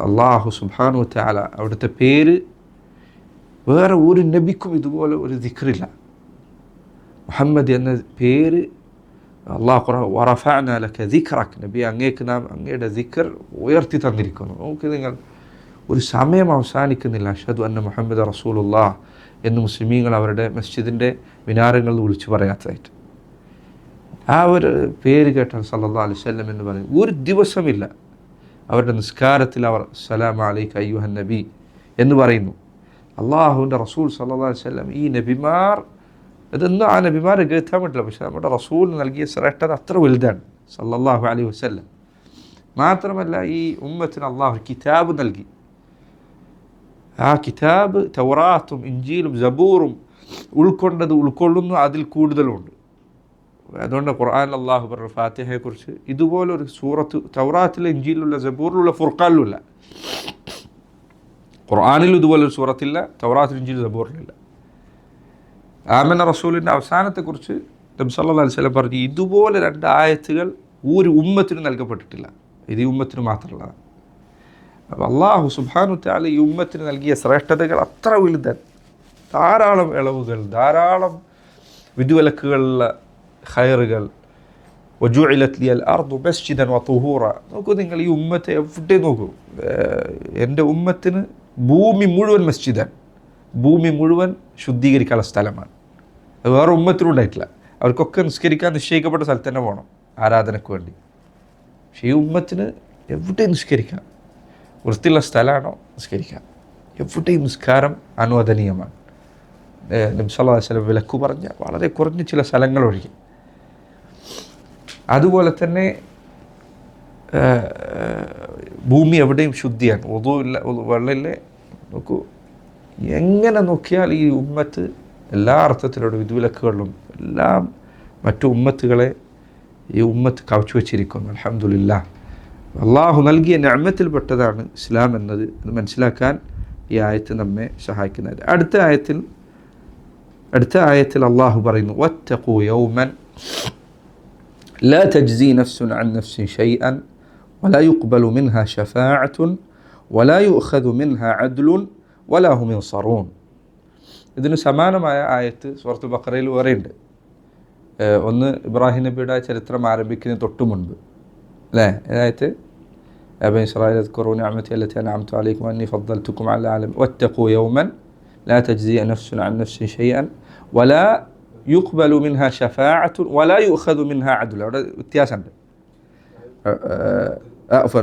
അല്ലാഹു സുബ്ഹാനഹു വതആല അവിടുത്തെ പേര് വേറെ ഒരു നബിക്കും ഇതുപോലെ ഒരു ദിക്റില്ല. മുഹമ്മദ് എന്ന പേര് അള്ളാഹു ഖുർആൻ വറഫഅനാ ലക ദിക്റക, നബി അങ്ങേക്ക് നാം അങ്ങയുടെ ദിക്ർ ഉയർത്തി തന്നിരിക്കുന്നു. നമുക്ക് നിങ്ങൾ ഒരു സമയം അവസാനിക്കുന്നില്ല അഷ്ഹദു അന്ന മുഹമ്മദ് റസൂലുള്ളാഹ് എന്ന് മുസ്ലിമീങ്ങൾ അവരുടെ മസ്ജിദിൻ്റെ മിനാരങ്ങളിൽ വിളിച്ചു പറയാത്തതായിട്ട്. ആ ഒരു പേര് കേട്ടാൽ സല്ലല്ലാഹു അലൈഹി വസല്ലം എന്ന് പറയും. ഒരു ദിവസമില്ല അവരുടെ നിസ്കാരത്തിൽ അവർ സലാം അലൈക അയ്യുഹൻ നബി എന്ന് പറയുന്നു. അള്ളാഹുവിൻ്റെ റസൂൽ സല്ലല്ലാഹു അലൈഹി വസല്ലം, ഈ നബിമാർ ഇതൊന്നും ആ നബിമാരെ കേൾക്കാൻ പറ്റില്ല. പക്ഷെ നമ്മുടെ റസൂൽ നൽകിയ ശ്രേഷ്ഠത അത്ര വലുതാണ് സല്ലല്ലാഹു അലൈഹി വസല്ലം. മാത്രമല്ല ഈ ഉമ്മത്തിന് അള്ളാഹു കിതാബ് നൽകി. ആ കിതാബ് തൗറാത്തും ഇൻജീലും സബൂറും ഉൾക്കൊള്ളുന്നു, അതിൽ കൂടുതലുണ്ട്. അതുകൊണ്ട് ഖുർആനിൽ അള്ളാഹു പറഞ്ഞു ഫാത്തിഹയെക്കുറിച്ച് ഇതുപോലൊരു സൂറത്ത് തൗറാത്തിലെ ഇൻജീലിലുള്ള സബൂറിലുള്ള ഫുർഖാനിലുമില്ല. ഖുർആനിൽ ഇതുപോലൊരു സൂറത്തില്ല, തൗറാത്തിൽ ഇൻജീൽ സബൂറിലില്ല. ആമന റസൂലിൻ്റെ അവസാനത്തെക്കുറിച്ച് നബി സല്ലല്ലാഹു അലൈഹി വസല്ലം പറഞ്ഞു ഇതുപോലെ 2 ആയത്തുകൾ ഒരു ഉമ്മത്തിന് നൽകപ്പെട്ടിട്ടില്ല, ഇത് ഈ ഉമ്മത്തിന് മാത്രമുള്ളതാണ്. അപ്പോൾ അള്ളാഹു സുബ്ഹാനഹു വതആല ഈ ഉമ്മത്തിന് നൽകിയ ശ്രേഷ്ഠതകൾ അത്ര വലുതാണ്. ധാരാളം ഇളവുകൾ, ധാരാളം വിധിവിലക്കുകളുള്ള ഖൈറുകൾ. വജുഇലത് ലിയൽ അർദു മസ്ജിദൻ വതുഹൂറ. നോക്കൂ നിങ്ങൾ, ഈ ഉമ്മത്തെ എവിടെ നോക്കൂ, എൻ്റെ ഉമ്മത്തിന് ഭൂമി മുഴുവൻ മസ്ജിദാണ്, ഭൂമി മുഴുവൻ ശുദ്ധീകരിക്കാനുള്ള സ്ഥലമാണ്. അത് വേറെ ഉമ്മത്തിനും ഉണ്ടായിട്ടില്ല. അവർക്കൊക്കെ നിസ്കരിക്കാൻ നിശ്ചയിക്കപ്പെട്ട സ്ഥലത്ത് തന്നെ പോകണം ആരാധനയ്ക്ക് വേണ്ടി. പക്ഷേ ഈ ഉമ്മത്തിന് എവിടെയും നിസ്കരിക്കാം, വൃത്തിയുള്ള സ്ഥലമാണോ നിസ്കരിക്കാം, എവിടെയും നിസ്കാരം അനുവദനീയമാണ്. നബി സല്ലല്ലാഹു അലൈഹി വസല്ലം വിലക്കു പറഞ്ഞ വളരെ കുറഞ്ഞ ചില സ്ഥലങ്ങളൊഴികെ. അതുപോലെ തന്നെ ഭൂമി എവിടെയും ശുദ്ധിയാണ്, ഒതുവില്ല, വെള്ളമില്ലേ. നോക്കൂ, എങ്ങനെ നോക്കിയാൽ ഈ ഉമ്മത്ത് എല്ലാ അർത്ഥത്തിലുള്ള വിധിവിലക്കുകളിലും എല്ലാം മറ്റു ഉമ്മത്തുകളെ ഈ ഉമ്മത്ത് കവച്ചു വച്ചിരിക്കുന്നു. അൽഹംദുലില്ലാഹ്, അള്ളാഹു നൽകിയ നിഅമത്തിൽപ്പെട്ടതാണ് ഇസ്ലാം എന്നത്. അത് മനസ്സിലാക്കാൻ ഈ ആയത്ത് നമ്മെ സഹായിക്കുന്നത്. അടുത്ത ആയത്തിൽ അള്ളാഹു പറയുന്നു വത്തഖൂ യൗമൻ ലാ തജ്സി നഫ്സുൻ അൻ നഫ്സിൻ ശൈഅൻ വലാ യുഖ്ബലു മിൻഹാ ശഫാഅത്തുൻ വലാ യുഅഖദു മിൻഹാ അദ്ലുൻ വലാ ഹും യൻസറൂൻ. ഇതിന് സമാനമായ ആയത്ത് സൂറത്തുൽ ബഖറയിൽ വേറെയുണ്ട്. ഒന്ന് ഇബ്രാഹിം നബിയുടെ ചരിത്രം ആരംഭിക്കുന്നതിന് തൊട്ട് മുൻപ് അല്ലേ, അതായത് ബനി ഇസ്രാഈൽ അദ്കുറൂ നിഅമതി അല്ലതി അൻഅംതു അലൈക്കും വഅന്നി ഫദ്ദൽതുക്കും അലൽ ആലമീൻ വത്തഖൂ യൗമൻ ലാ തജ്സി നഫ്സുൻ അൻ നഫ്സിൻ ശൈഅൻ വലാ യുഖ്ബലു മിൻഹാ ശഫാഅത്തുൻ വലാ യുഅഖദു മിൻഹാ അദ്ലുൻ. അവിടെ വ്യത്യാസമുണ്ട്.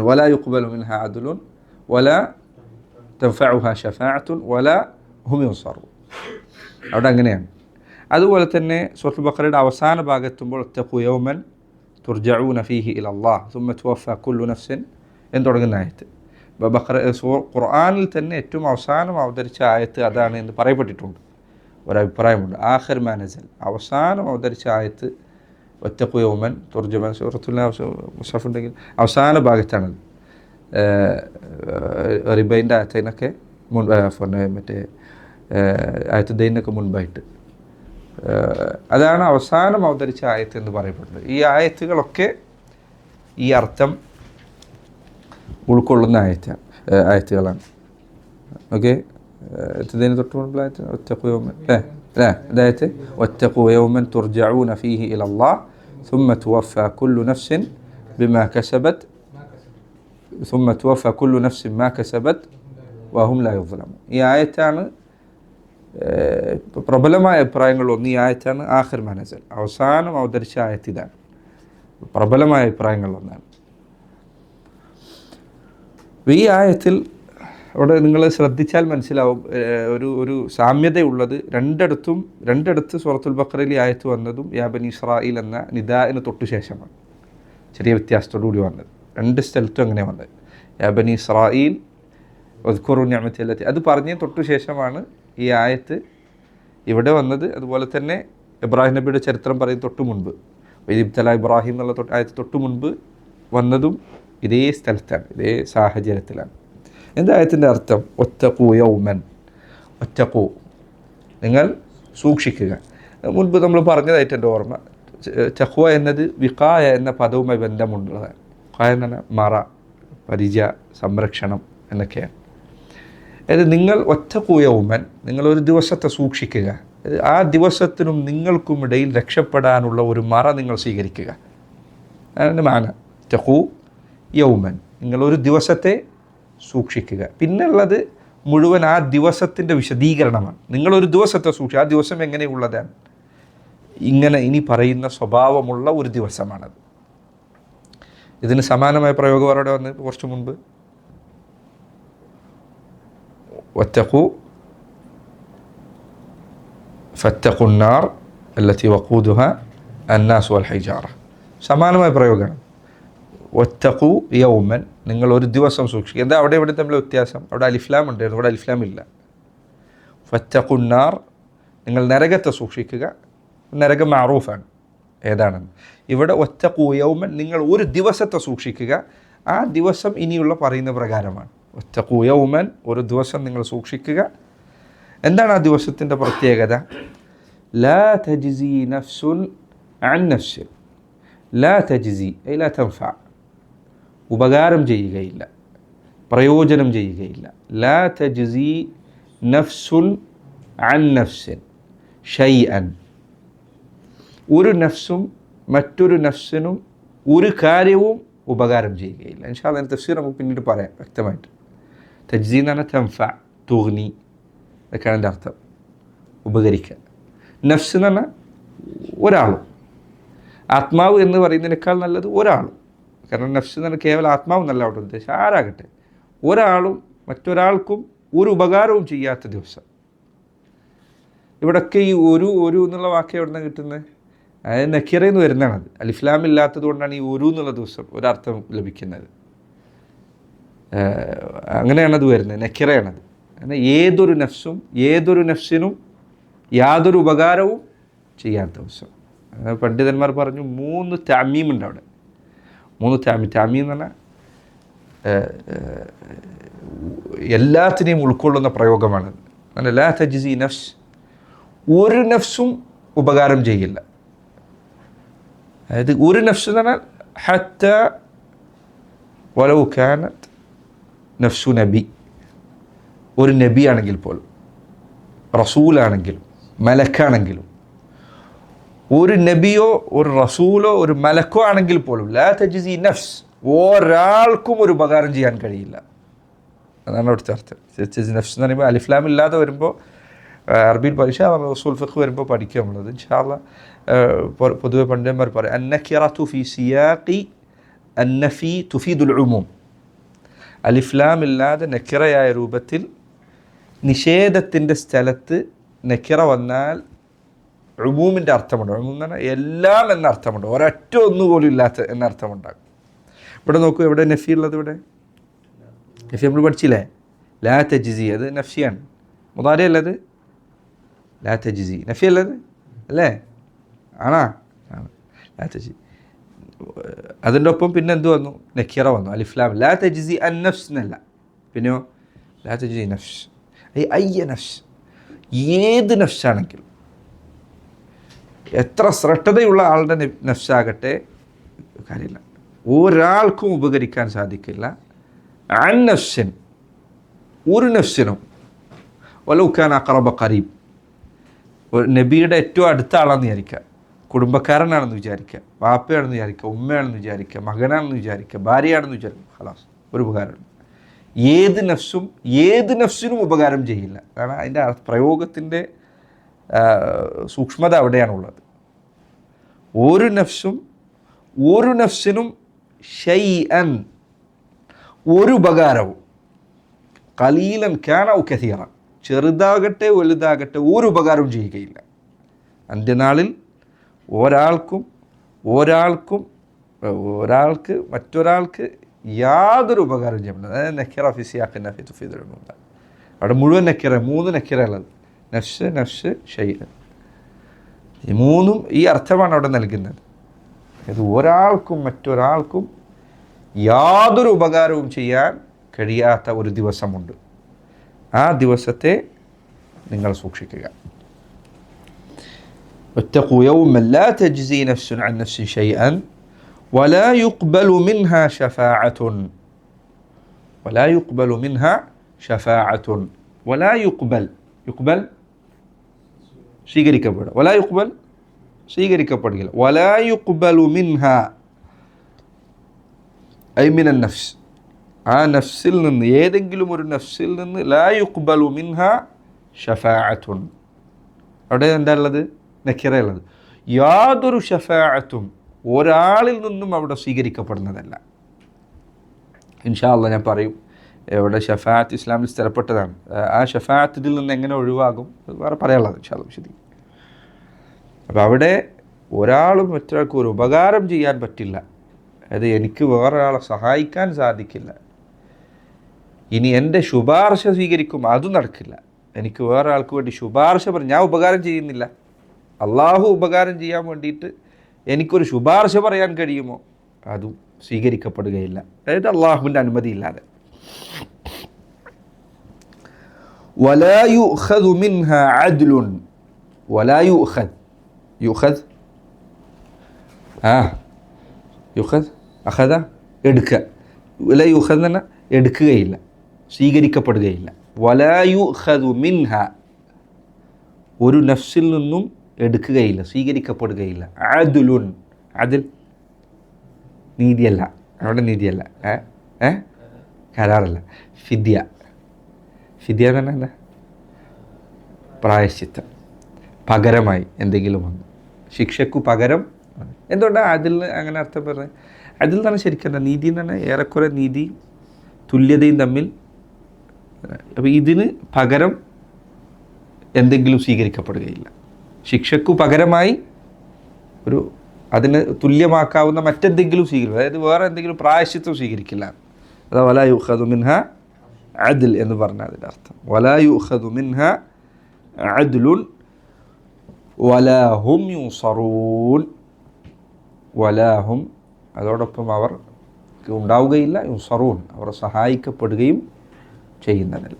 വലാ യുഖ്ബലു മിൻഹാ അദ്ലുൻ വലാ തൻഫഉഹാ ശഫാഅത്തുൻ വലാ ഹും യൻസറൂൻ. അവിടെ അങ്ങനെയാണ്. അതുപോലെ തന്നെ സൂറത്തുൽ ബഖറയുടെ അവസാന ഭാഗത്തുമ്പോൾ വത്തഖൂ യൗമൻ തുർജഊന ഫീഹി ഇലല്ലാഹ് സുമ്മ തുവഫാ കുല്ലു നഫ്സിൻ എന്ന് തുടങ്ങുന്ന ആയത്ത്. ഖുർആനിൽ തന്നെ ഏറ്റവും അവസാനം അവതരിച്ച ആയത്ത് അതാണ് എന്ന് പറയപ്പെട്ടിട്ടുണ്ട്. ഒരഭിപ്രായമുണ്ട്. ആഖിർ മാ നസൽ, അവസാനം അവതരിച്ച ആയത്ത് വത്തഖു യൗമൻ തുർജമാൻ സൂറത്തുൽ മുസഹഫ് ഉണ്ടെങ്കിൽ അവസാന ഭാഗത്താണത്. റിബൈൻ്റെ ആയത്തിനൊക്കെ മറ്റേ ആയത്ത് ദൈനൊക്കെ മുൻപായിട്ട് അതാണ് അവസാനം അവതരിച്ച ആയത്ത് എന്ന് പറയപ്പെടുന്നത്. ഈ ആയത്തുകളൊക്കെ ഈ അർത്ഥം ഉൾക്കൊള്ളുന്ന ആയത്തുകളാണ്. ഓക്കെ, ഇതിന് തൊട്ട് മുൻപ് വത്തഖു യൗമൻ അതായത് വത്തഖു യൗമൻ തുർജഊന ഫീഹി ഇലല്ലാഹ് ثم توفى كل نفس بما كسبت ثم توفى كل نفس ما كسبت وهم لا يظلمون. ഈ ആയത്താണ് പ്രബലമായ അഭിപ്രായങ്ങളൊന്ന്. ഈ ആയത്താണ് ആഖിർ മാ നസൽ, അവസാനം അവതരിച്ച ആയത്ത് ഇതാണ്. പ്രബലമായ അഭിപ്രായങ്ങളൊന്നാണ്. ഈ ആയത്തിൽ അവിടെ നിങ്ങൾ ശ്രദ്ധിച്ചാൽ മനസ്സിലാവും ഒരു സാമ്യതയുള്ളത്. രണ്ടിടത്ത് സൂറത്തുൽ ബഖറയിൽ ഈ ആയത്ത് വന്നതും യാ ബനി ഇസ്രായീൽ എന്ന നിദാഇന് തൊട്ടു ശേഷമാണ്. ചെറിയ വ്യത്യാസത്തോടു കൂടി വന്നത്. രണ്ട് സ്ഥലത്തും അങ്ങനെ വന്നത്. യാ ബനി ഇസ്രായീൽ ഉദ്കുറു നിഅമതി അല്ലതി, അത് പറഞ്ഞ് തൊട്ടു ശേഷമാണ് ഈ ആയത്ത് ഇവിടെ വന്നത്. അതുപോലെ തന്നെ ഇബ്രാഹിം നബിയുടെ ചരിത്രം പറയും തൊട്ടു മുൻപ്, ഇബ്തല ഇബ്രാഹിം എന്നുള്ള ആയത്ത് തൊട്ടു മുൻപ് വന്നതും ഇതേ സ്ഥലത്താണ്, ഇതേ സാഹചര്യത്തിലാണ്. എന്താ ആയത്തിൻ്റെ അർത്ഥം? വത്തഖു യൗമൻ, വത്തഖു നിങ്ങൾ സൂക്ഷിക്കുക. മുൻപ് നമ്മൾ പറഞ്ഞതായിട്ട് എൻ്റെ ഓർമ്മ. തഖ്വ എന്നത് വിഖായ എന്ന പദവുമായി ബന്ധമുള്ളതാണ്. വിഖായ എന്ന് പറഞ്ഞാൽ മറ, പരിച, സംരക്ഷണം എന്നൊക്കെയാണ്. അതായത് നിങ്ങൾ വത്തഖു യൗമൻ, നിങ്ങളൊരു ദിവസത്തെ സൂക്ഷിക്കുക. ആ ദിവസത്തിനും നിങ്ങൾക്കും ഇടയിൽ രക്ഷപ്പെടാനുള്ള ഒരു മറ നിങ്ങൾ സ്വീകരിക്കുക. അതാണ് മാന. തഖു യൗമൻ, നിങ്ങളൊരു ദിവസത്തെ സൂക്ഷിക്കുക. പിന്നുള്ളത് മുഴുവൻ ആ ദിവസത്തിൻ്റെ വിശദീകരണമാണ്. നിങ്ങളൊരു ദിവസത്തെ സൂക്ഷിക്കുക. ആ ദിവസം എങ്ങനെയുള്ളതാണ്? ഇങ്ങനെ ഇനി പറയുന്ന സ്വഭാവമുള്ള ഒരു ദിവസമാണത്. ഇതിന് സമാനമായ പ്രയോഗം അവിടെ വന്ന് കുറച്ച് മുൻപ് വത്തഖു ഫത്തഖുന്നാർ അല്ലത്തി വഖൂദുഹ അന്നാസ് വൽ ഹിജാറ, സമാനമായ പ്രയോഗമാണ്. വത്തഖു യൗമൻ, നിങ്ങൾ ഒരു ദിവസം സൂക്ഷിക്കുക. എന്താ അവിടെ ഇവിടെ തമ്മിൽ വ്യത്യാസം? അവിടെ അലിഫ്ലാം ഉണ്ടായിരുന്നു, ഇവിടെ അലിഫ്ലാം ഇല്ല. ഫത്തഖുന്നാർ, നിങ്ങൾ നരകത്തെ സൂക്ഷിക്കുക. നരകം മഅറൂഫാണ് ഏതാണെന്ന്. ഇവിടെ വത്തഖു യൗമൻ, നിങ്ങൾ ഒരു ദിവസത്തെ സൂക്ഷിക്കുക. ആ ദിവസം ഇനിയുള്ള പറയുന്ന പ്രകാരമാണ്. വത്തഖു യൗമൻ, ഒരു ദിവസം നിങ്ങൾ സൂക്ഷിക്കുക. എന്താണ് ആ ദിവസത്തിൻ്റെ പ്രത്യേകത? ലാ തജ്സി നഫ്സുൻ അൻ നഫ്സിൻ, ലാ തജ്സി ഐ ലാ തൻഫഅ, ഉപകാരം ചെയ്യുകയില്ല, പ്രയോജനം ചെയ്യുകയില്ല. ലാ തജ്സി നഫ്സുൻ അൻ നഫ്സിൻ ഷൈഅൻ, ഒരു നഫ്സും മറ്റൊരു നഫ്സിനും ഒരു കാര്യവും ഉപകാരം ചെയ്യുകയില്ല. ഇൻഷാ അല്ലാഹ് തഫ്സീർ നമുക്ക് പിന്നീട് പറയാം വ്യക്തമായിട്ട്. തജ്സി എന്ന് പറഞ്ഞാൽ തൻഫഅ, തുഗ്നി, അതൊക്കെയാണ് എൻ്റെ അർത്ഥം, ഉപകരിക്കുക. നഫ്സ് എന്ന് പറഞ്ഞാൽ ഒരാളും, ആത്മാവ് എന്ന് പറയുന്നതിനേക്കാൾ നല്ലത് ഒരാളും. കാരണം നഫ്സ് എന്ന് പറഞ്ഞാൽ കേവലം ആത്മാവ് എന്നല്ല അവിടെ ഉദ്ദേശം, ആരാകട്ടെ ഒരാളും മറ്റൊരാൾക്കും ഒരു ഉപകാരവും ചെയ്യാത്ത ദിവസം. ഇവിടൊക്കെ ഈ ഒരു എന്നുള്ള വാക്ക് എവിടെ നിന്നാണ് കിട്ടുന്നത്? അതായത് നക്കിറയിൽ നിന്ന് വരുന്നതാണത്. അലിഫ്ലാം ഇല്ലാത്തത് കൊണ്ടാണ് ഈ ഒരു എന്നുള്ള ദിവസം ഒരർത്ഥം ലഭിക്കുന്നത്. അങ്ങനെയാണത് വരുന്നത്, നക്കിറയാണത്. എന്നാൽ ഏതൊരു നഫ്സും ഏതൊരു നഫ്സിനും യാതൊരു ഉപകാരവും ചെയ്യാത്ത ദിവസം. പണ്ഡിതന്മാർ പറഞ്ഞു 3 തഅമീമുണ്ട് അവിടെ. 3 തഅമീം എന്ന് പറഞ്ഞാൽ എല്ലാത്തിനെയും ഉൾക്കൊള്ളുന്ന പ്രയോഗമാണത്. അങ്ങനെ ലാ തജ്സി നഫ്സ്, ഒരു നഫ്സും ഉപകാരം ചെയ്യില്ല. അതായത് ഒരു നഫ്സ് എന്ന് പറഞ്ഞാൽ ഹത്ത വലൗ കാനത് നഫ്സു നബി, ഒരു നബി ആണെങ്കിൽ പോലും, റസൂലാണെങ്കിലും മലക്കാണെങ്കിലും, ഒരു നബിയോ ഒരു റസൂലോ ഒരു മലക്കോ ആണെങ്കിൽ പോലും ലാ തജ്സി നഫ്സ്, ഒരാൾക്കും ഒരു ഉപകാരം ചെയ്യാൻ കഴിയില്ല. അതാണ് അവിടുത്തെ അർത്ഥം. നഫ്സ് എന്ന് പറയുമ്പോൾ അലിഫ്ലാം ഇല്ലാതെ വരുമ്പോൾ അറബിയിൽ ഇൻഷാ അല്ലാഹ് ഉസൂൽ ഫിഖ് വരുമ്പോൾ പഠിക്കുക നമ്മളത് ഇൻഷാ അല്ലാഹ്. പൊതുവെ പണ്ഡിതന്മാർ പറയും അന്നക്കിറതു ഫി സിയാഖി അന്നഫി തുഫീദുൽ ഉമൂം, അലിഫ്ലാം ഇല്ലാതെ നക്കിറയായ രൂപത്തിൽ നിഷേധത്തിൻ്റെ സ്ഥലത്ത് നക്കിറ വന്നാൽ ഉമൂമിൻ്റെ അർത്ഥമുണ്ട്. ഉമൂം എന്ന് പറഞ്ഞാൽ എല്ലാം എന്ന അർത്ഥമുണ്ട്, ഒരൊറ്റ ഒന്നുപോലും ഇല്ലാത്ത എന്ന അർത്ഥമുണ്ടാകും. ഇവിടെ നോക്കൂ, എവിടെ നഫി ഉള്ളത്? ഇവിടെ നഫി നമ്മൾ പഠിച്ചില്ലേ? ലാ തജ്സി അത് നഫ്സിയാണ്. മുദാരി അല്ലത്? ലാ തജ്സി നഫി അല്ലത് അല്ലേ? ആണാ? ലാ തജ്സി. അതിൻ്റെ ഒപ്പം പിന്നെ എന്ത് വന്നു? നക്കിറ വന്നു, അലിഫ്ലാം. ലാ തജ്സി അൻ നഫ്സ് എന്നല്ല, പിന്നെയോ ലാ തജ്സി നഫ്സ്. അയ്യ നഫ്സ്, ഏത് നഫ്സാണെങ്കിലും, എത്ര ശ്രദ്ധതയുള്ള ആളുടെ നഫ്സാകട്ടെ കാര്യമില്ല, ഒരാൾക്കും ഉപകരിക്കാൻ സാധിക്കില്ല. അൻ നഫ്സിൻ, ഒരു നഫ്സിനും, വലൗകാന അഖറബ ഖരീബ്, നബിയുടെ ഏറ്റവും അടുത്ത ആളാണെന്ന് വിചാരിക്കുക, കുടുംബക്കാരനാണെന്ന് വിചാരിക്കുക, വാപ്പയാണെന്ന് വിചാരിക്കുക, ഉമ്മയാണെന്ന് വിചാരിക്കുക, മകനാണെന്ന് വിചാരിക്കുക, ഭാര്യയാണെന്ന് വിചാരിക്കുക, ഖലാസ്, ഒരു ഉപകാരം. ഏത് നഫ്സിനും ഉപകാരം ചെയ്യില്ല. കാരണം അതിൻ്റെ പ്രയോഗത്തിൻ്റെ സൂക്ഷ്മത അവിടെയാണുള്ളത്. ഒരു നഫ്സിനും ഷൈഅൻ, ഒരു ഉപകാരവും, ഖലീലൻ കാന ഔ കസീറ, ചെറുതാകട്ടെ വലുതാകട്ടെ ഒരു ഉപകാരവും ചെയ്യുകയില്ല. അന്ത്യനാളിൽ ഒരാൾക്ക് മറ്റൊരാൾക്ക് യാതൊരു ഉപകാരം ചെയ്യപ്പെടുന്നത്. അതായത് നക്കിറ ഫി സിയാഖിൻ നഫി തുഫീദുൽ ഉമൂം. അവിടെ മുഴുവൻ നക്കിറ, 3 നക്കിറ ഉള്ളത്. നഫ്സ് ഷൈഅൻ, ഈ 3ഉം ഈ അർത്ഥമാണ് അവിടെ നൽകുന്നത്. ഇത് ഒരാൾക്കും മറ്റൊരാൾക്കും യാതൊരു ഉപകാരവും ചെയ്യാൻ കഴിയാത്ത ഒരു ദിവസമുണ്ട്. ആ ദിവസത്തെ നിങ്ങൾ സൂക്ഷിക്കുക. واتقوا يوما لا تجزي نفس عن نفس شيئا ولا يقبل منها شفاعة ولا يقبل സ്വീകരിക്കപ്പെടുക, ولا يقبل സ്വീകരിക്കപ്പെടുകയില്ല, ولا يقبل منها أي من النفس, ആ നഫ്സിൽ നിന്ന്, ഏതെങ്കിലും ഒരു നഫ്സിൽ നിന്ന്, لا يقبل منها شفاعة, അവിടെ എന്താ ഉള്ളത്? നക്കിറയുള്ളത്. യാതൊരു ഷഫാഅത്തും ഒരാളിൽ നിന്നും അവിടെ സ്വീകരിക്കപ്പെടുന്നതല്ല. ഇൻഷാ അല്ലാഹ് ഞാൻ പറയും ഇവിടെ ഷഫാഅത്ത് ഇസ്ലാമിൽ സ്ഥിരപ്പെട്ടതാണ്. ആ ഷഫാഅത്ത് ഇതിൽ നിന്ന് എങ്ങനെ ഒഴിവാകും വേറെ പറയാനുള്ളത് ഇൻഷാ അല്ലാഹ് വിശദീകരിക്കും. അപ്പോൾ അവിടെ ഒരാളും മറ്റൊരാൾക്ക് ഒരു ഉപകാരം ചെയ്യാൻ പറ്റില്ല. അത് എനിക്ക് വേറൊരാളെ സഹായിക്കാൻ സാധിക്കില്ല. ഇനി എൻ്റെ ശുപാർശ സ്വീകരിക്കും, അതും നടക്കില്ല. എനിക്ക് വേറെ ആൾക്ക് വേണ്ടി ശുപാർശ പറഞ്ഞ് ഞാൻ ഉപകാരം ചെയ്യുന്നില്ല, അള്ളാഹു ഉപകാരം ചെയ്യാൻ വേണ്ടിയിട്ട് എനിക്കൊരു ശുപാർശ പറയാൻ കഴിയുമോ? അതും സ്വീകരിക്കപ്പെടുകയില്ല. അതായത് അള്ളാഹുവിൻ്റെ അനുമതി ഇല്ലാതെ. ولا يؤخذ منها عدل ولا يؤخذ അഖദ എടുക്കുക, ولا يؤخذ എന്ന എടുക്കുകയില്ല, സ്വീകരിക്കപ്പെടുകയില്ല. ولا يؤخذ منها, ഒരു നഫ്സിൽ നിന്നും എടുക്കുകയില്ല, സ്വീകരിക്കപ്പെടുകയില്ല. അദ്ലുൻ, അദിൽ നീതിയല്ല, അവിടെ നീതിയല്ല, കരാറല്ല. ഫിദ്യ എന്ന് പറഞ്ഞാൽ എന്താ? പ്രായശ്ചിത്തം, പകരമായി എന്തെങ്കിലും വന്നു, ശിക്ഷയ്ക്കു പകരം. എന്തുകൊണ്ടാണ് അതിൽ അങ്ങനെ അർത്ഥം പറഞ്ഞത്? അതിൽ തന്നെ ശരിക്കും എന്താ? നീതി എന്ന് പറഞ്ഞാൽ ഏറെക്കുറെ നീതി തുല്യതയും തമ്മിൽ. അപ്പോൾ ഇതിന് പകരം എന്തെങ്കിലും സ്വീകരിക്കപ്പെടുകയില്ല. ശിക്ഷയ്ക്കു പകരമായി ഒരു അതിന് തുല്യമാക്കാവുന്ന മറ്റെന്തെങ്കിലും സ്വീകരിക്കും, അതായത് വേറെ എന്തെങ്കിലും പ്രായശ്ചിത്തം സ്വീകരിക്കില്ല. അതാ വലാ യുഖദു മിൻഹ അദ്ൽ എന്ന് പറഞ്ഞാൽ അതിൻ്റെ അർത്ഥം. വലാ യുഖദു മിൻഹ അദ്ലുൻ വലാ ഹും യുൻസറൂൻ. വലാ ഹും, അതോടൊപ്പം അവർ ഉണ്ടാവുകയില്ല, യുൻസറൂൻ, അവർ സഹായിക്കപ്പെടുകയും ചെയ്യുന്നതല്ല.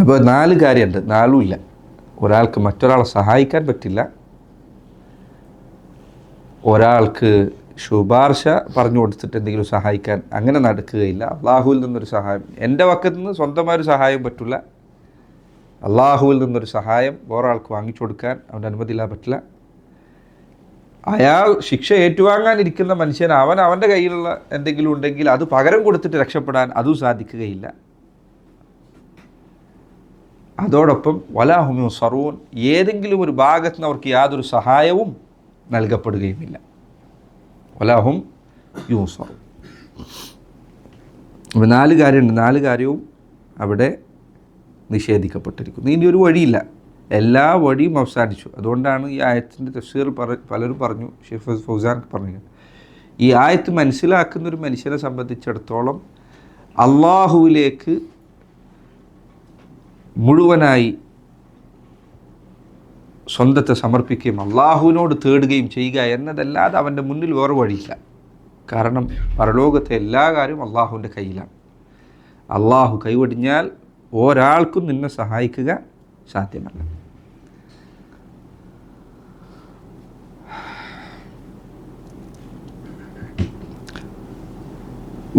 അപ്പോൾ 4 കാര്യമുണ്ട്, 4ഉം ഇല്ല. ഒരാൾക്ക് മറ്റൊരാളെ സഹായിക്കാൻ പറ്റില്ല, ഒരാൾക്ക് ശുപാർശ പറഞ്ഞു കൊടുത്തിട്ട് എന്തെങ്കിലും സഹായിക്കാൻ അങ്ങനെ നടക്കുകയില്ല. അള്ളാഹുവിൽ നിന്നൊരു സഹായം, എൻ്റെ വക്കത്ത് നിന്ന് സ്വന്തമായൊരു സഹായം പറ്റില്ല. അള്ളാഹുവിൽ നിന്നൊരു സഹായം വേറെ ആൾക്ക് വാങ്ങിച്ചു കൊടുക്കാൻ അവൻ്റെ അനുമതി ഇല്ലാതെ പറ്റില്ല. അയാൾ ശിക്ഷ ഏറ്റുവാങ്ങാനിരിക്കുന്ന മനുഷ്യൻ അവൻ്റെ കയ്യിലുള്ള എന്തെങ്കിലും ഉണ്ടെങ്കിൽ അത് പകരം കൊടുത്തിട്ട് രക്ഷപ്പെടാൻ അതും സാധിക്കുകയില്ല. അതോടൊപ്പം വലാ ഹും യുൻസറൂൻ, ഏതെങ്കിലും ഒരു ഭാഗത്ത് നിന്ന് അവർക്ക് യാതൊരു സഹായവും നൽകപ്പെടുകയുമില്ല. വലാ ഹും യുൻസറൂൻ. അപ്പോൾ 4 കാര്യമുണ്ട്, 4 കാര്യവും അവിടെ നിഷേധിക്കപ്പെട്ടിരിക്കുന്നു. ഇനി ഒരു വഴിയില്ല, എല്ലാ വഴിയും അവസാനിച്ചു. അതുകൊണ്ടാണ് ഈ ആയത്തിൻ്റെ തഫ്സീർ പലരും പറഞ്ഞു, ഷെയ്ഖ് ഫൗസാൻ പറഞ്ഞു, ഈ ആയത്ത് മനസ്സിലാക്കുന്നൊരു മനുഷ്യനെ സംബന്ധിച്ചിടത്തോളം അള്ളാഹുവിലേക്ക് മുഴുവനായി സ്വന്തത്തെ സമർപ്പിക്കുകയും അള്ളാഹുവിനോട് തേടുകയും ചെയ്യുക എന്നതല്ലാതെ അവൻ്റെ മുന്നിൽ വേറെ വഴിയില്ല. കാരണം പരലോകത്തെ എല്ലാ കാര്യവും അള്ളാഹുവിൻ്റെ കയ്യിലാണ്. അള്ളാഹു കൈവടിഞ്ഞാൽ ഒരാൾക്കും നിന്നെ സഹായിക്കുക സാധ്യമല്ല.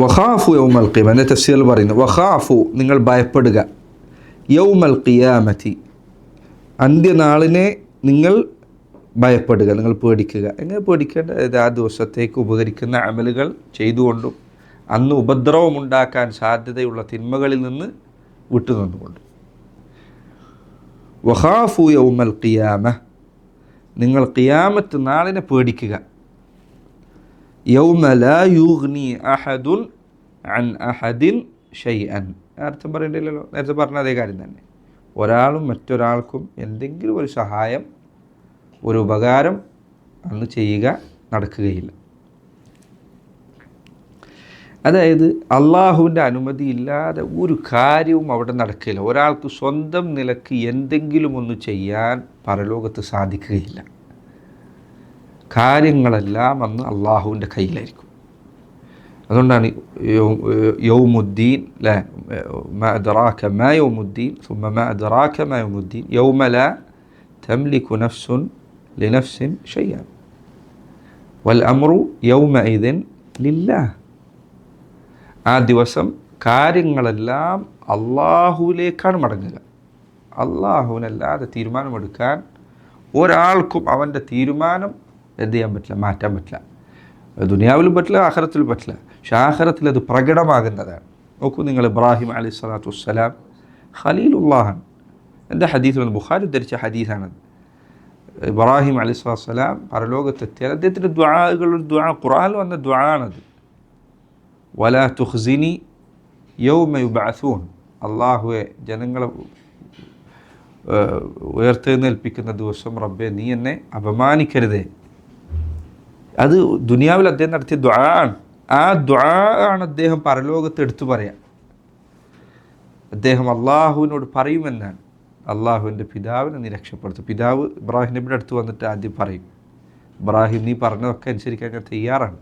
വഖാഫു യൗമൽ ഖിയാമ, എൻ്റെ തഫ്സീറിൽ പറയുന്നു വഖാഫു, നിങ്ങൾ ഭയപ്പെടുക, യൗമൽ ഖിയാമത്തി, അന്ത്യനാളിനെ നിങ്ങൾ ഭയപ്പെടുക, നിങ്ങൾ പേടിക്കുക. എങ്ങനെ പേടിക്കേണ്ടത്? ആ ദിവസത്തേക്ക് ഉപകരിക്കുന്ന അമലുകൾ ചെയ്തുകൊണ്ടും അന്ന് ഉപദ്രവമുണ്ടാക്കാൻ സാധ്യതയുള്ള തിന്മകളിൽ നിന്ന് വിട്ടുനിന്നുകൊണ്ട്. വഖാഫു യൗമൽ ഖിയാമ, നിങ്ങൾ ഖിയാമത്ത് നാളിനെ പേടിക്കുക. യൗമ ലാ യുഗ്നി അഹദുൻ അൻ അഹദിൻ ഷൈഅൻ, അർത്ഥം പറയേണ്ടില്ലല്ലോ, നേരത്തെ പറഞ്ഞ അതേ കാര്യം തന്നെ. ഒരാളും മറ്റൊരാൾക്കും എന്തെങ്കിലും ഒരു സഹായം, ഒരു ഉപകാരം അന്ന് ചെയ്യുക നടക്കുകയില്ല. അതായത് അള്ളാഹുവിൻ്റെ അനുമതി ഇല്ലാതെ ഒരു കാര്യവും അവിടെ നടക്കില്ല. ഒരാൾക്ക് സ്വന്തം നിലക്ക് എന്തെങ്കിലും ഒന്ന് ചെയ്യാൻ പരലോകത്ത് സാധിക്കുകയില്ല. കാര്യങ്ങളെല്ലാം അന്ന് അള്ളാഹുവിൻ്റെ കയ്യിലായിരിക്കും. അതുകൊണ്ടാണ് യൗമുദ്ദീൻ, ല മാ അദ്റാക മാ യൗമുദ്ദീൻ സുമ്മ മാ അദ്റാക മാ യൗമുദ്ദീൻ യൗമ ലാ തംലികു നഫ്സുൻ ലിനഫ്സിൻ ഷൈഅൻ വൽ അംറു യൗമഇദിൻ ലില്ലാഹ്. ആ ദിവസം കാര്യങ്ങളെല്ലാം അള്ളാഹുവിലേക്കാണ് മടങ്ങുക. അള്ളാഹുവിനല്ലാതെ തീരുമാനമെടുക്കാൻ ഒരാൾക്കും അവൻ്റെ തീരുമാനം എന്ത് ചെയ്യാൻ പറ്റില്ല, മാറ്റാൻ പറ്റില്ല. ദുനിയാവിലും പറ്റില്ല, ആഖിറത്തിലും പറ്റില്ല. പക്ഷെ ആഖിറത്തിൽ അത് പ്രകടമാകുന്നതാണ്. നോക്കൂ നിങ്ങൾ, ഇബ്രാഹിം അലൈഹി സ്വലാത്തു വസ്സലാം ഖലീലുള്ളാഹാണ്. എൻ്റെ ഹദീസ് വന്ന് ബുഖാരി ഉദ്ധരിച്ച ഹദീസാണത്. ഇബ്രാഹിം അലൈഹി സ്വലാത്തു വസ്സലാം പരലോകത്തെത്തിയാൽ അദ്ദേഹത്തിൻ്റെ ദുആകളുടെ ദുആ, ഖുർആനിൽ വന്ന ദുആ ആണത്. വലാ തുഖ്സിനി യൗമ യുബ്അസൂൻ, അള്ളാഹുവെ ജനങ്ങളെ ഉയർത്തെഴുന്നേൽപ്പിക്കുന്ന ദിവസം റബ്ബെ നീ എന്നെ അപമാനിക്കരുതേ. അത് ദുനിയാവിൽ അദ്ദേഹം നടത്തിയ ദുആ ആണ്. ആ ദുആ ആണ് അദ്ദേഹം പരലോകത്ത് എടുത്തു പറയാം. അദ്ദേഹം അള്ളാഹുവിനോട് പറയുമെന്നാണ്, അള്ളാഹുവിൻ്റെ പിതാവിനെ നീ രക്ഷപ്പെടുത്തും. പിതാവ് ഇബ്രാഹിം നബിയുടെ അടുത്ത് വന്നിട്ട് ആദ്യം പറയും, ഇബ്രാഹിം നീ പറഞ്ഞതൊക്കെ അനുസരിക്കാൻ ഞാൻ തയ്യാറാണ്.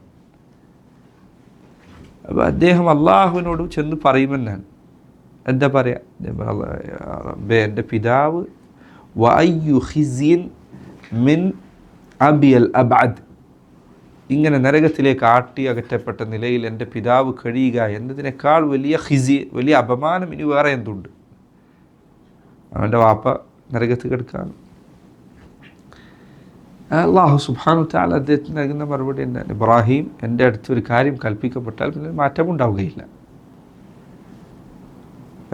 അപ്പോൾ അദ്ദേഹം അള്ളാഹുവിനോട് ചെന്ന് പറയുമെന്നാണ്. എന്താ പറയുക? റബ്ബേ എൻ്റെ പിതാവ് വഅയ്യു ഖിസിൻ മിൻ അബിയൽ അബഅദ്, ഇങ്ങനെ നരകത്തിലേക്ക് ആട്ടി അകറ്റപ്പെട്ട നിലയിൽ എൻ്റെ പിതാവ് കഴിയുക എന്നതിനേക്കാൾ വലിയ ഖിസി, വലിയ അപമാനം ഇനി വേറെ എന്തുണ്ട്? അവൻ്റെ വാപ്പ നരകത്ത് കിടക്കുകയാണ്. അല്ലാഹു സുബ്ഹാനഹു വ തആല അദ്ദേഹത്തിന് നൽകുന്ന മറുപടി എന്താണ്? ഇബ്രാഹിം എൻ്റെ അടുത്തൊരു കാര്യം കൽപ്പിക്കപ്പെട്ടാൽ പിന്നെ മാറ്റമുണ്ടാവുകയില്ല.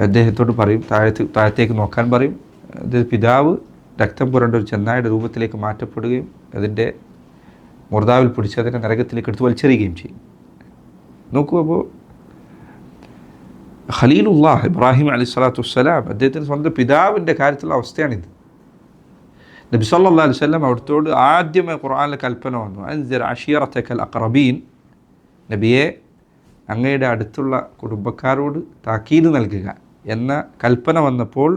അദ്ദേഹത്തോട് പറയും, താഴത്തേക്ക് നോക്കാൻ പറയും. അദ്ദേഹം പിതാവ് രക്തം പുരണ്ട ഒരു ചെന്നായുടെ രൂപത്തിലേക്ക് മാറ്റപ്പെടുകയും അതിൻ്റെ മുർദാവിൽ പിടിച്ച് അതിനെ നരകത്തിലേക്ക് എടുത്ത് വലിച്ചെറിയുകയും ചെയ്യും. നോക്കൂ, അപ്പോൾ ഖലീലുല്ലാഹ് ഇബ്രാഹിം അലൈഹി സ്വലാത്തു വസ്സലാം അദ്ദേഹത്തിൻ്റെ സ്വന്തം പിതാവിൻ്റെ കാര്യത്തിലുള്ള അവസ്ഥയാണിത്. നബി സല്ലല്ലാഹു അലൈഹി വസല്ലം അവിടുത്തോട് ആദ്യമായി ഖുർആനിലെ കൽപ്പന വന്നു, അൻസിർ അശീറതകൽ അഖറബീൻ, നബിയെ അങ്ങയുടെ അടുത്തുള്ള കുടുംബക്കാരോട് താക്കീത് നൽകുക എന്ന കൽപ്പന വന്നപ്പോൾ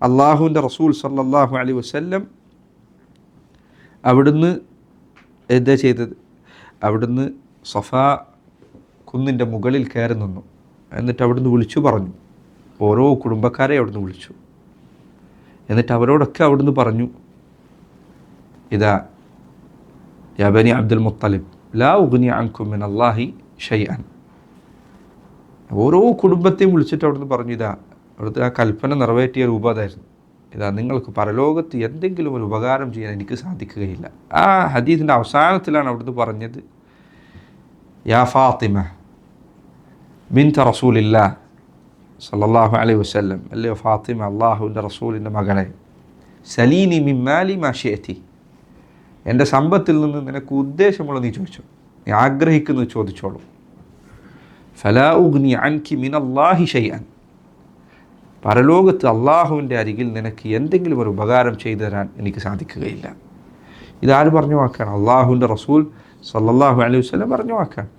അള്ളാഹുവിൻ്റെ റസൂൽ സല്ലല്ലാഹു അലൈഹി വസല്ലം അവിടുന്ന് എന്താ ചെയ്തത്? അവിടുന്ന് സഫാ കുന്നിൻ്റെ മുകളിൽ കയറി നിന്നു. എന്നിട്ട് അവിടുന്ന് വിളിച്ചു പറഞ്ഞു, ഓരോ കുടുംബക്കാരെ അവിടുന്ന് വിളിച്ചു. എന്നിട്ട് അവരോടൊക്കെ അവിടുന്ന് പറഞ്ഞു, ഇതാ യാ ബനി അബ്ദുൽ മുത്തലിബ് ലാ ഉഗ്നി അൻകും മിൻ അല്ലാഹി ഷൈഅൻ. ഓരോ കുടുംബത്തെയും വിളിച്ചിട്ട് അവിടുന്ന് പറഞ്ഞു, ഇതാ അവിടുത്തെ ആ കൽപ്പന നിറവേറ്റിയ രൂപം അതായിരുന്നു. ഇതാ നിങ്ങൾക്ക് പരലോകത്ത് എന്തെങ്കിലും ഒരു ഉപകാരം ചെയ്യാൻ എനിക്ക് സാധിക്കുകയില്ല. ആ ഹദീസിൻ്റെ അവസാനത്തിലാണ് അവിടുന്ന് പറഞ്ഞത്, യാ ഫാത്തിമ ബിൻത റസൂലില്ലാ സല്ലല്ലാഹു അലൈഹി വസല്ലം, അല്ലയോ ഫാത്തിമ അള്ളാഹുവിൻ്റെ റസൂലിൻ്റെ മകളെ, സലീനി മിൻ മാലി മാ ശിഅതി, എൻ്റെ സമ്പത്തിൽ നിന്ന് നിനക്ക് ഉദ്ദേശമുള്ള നീ ചോദിച്ചോ, നീ ആഗ്രഹിക്കുന്നത് ചോദിച്ചോളൂ. ഫലാ ഉഗ്നി അൻകി മിനല്ലാഹി ഷൈഅൻ, പരലോകത്ത് അള്ളാഹുവിൻ്റെ അരികിൽ നിനക്ക് എന്തെങ്കിലും ഒരു ഉപകാരം ചെയ്തു തരാൻ എനിക്ക് സാധിക്കുകയില്ല. ഇതാര് പറഞ്ഞു വാക്കാണ്? അള്ളാഹുവിൻ്റെ റസൂൽ സല്ലല്ലാഹു അലൈഹി വസല്ലം പറഞ്ഞ വാക്കാണ്.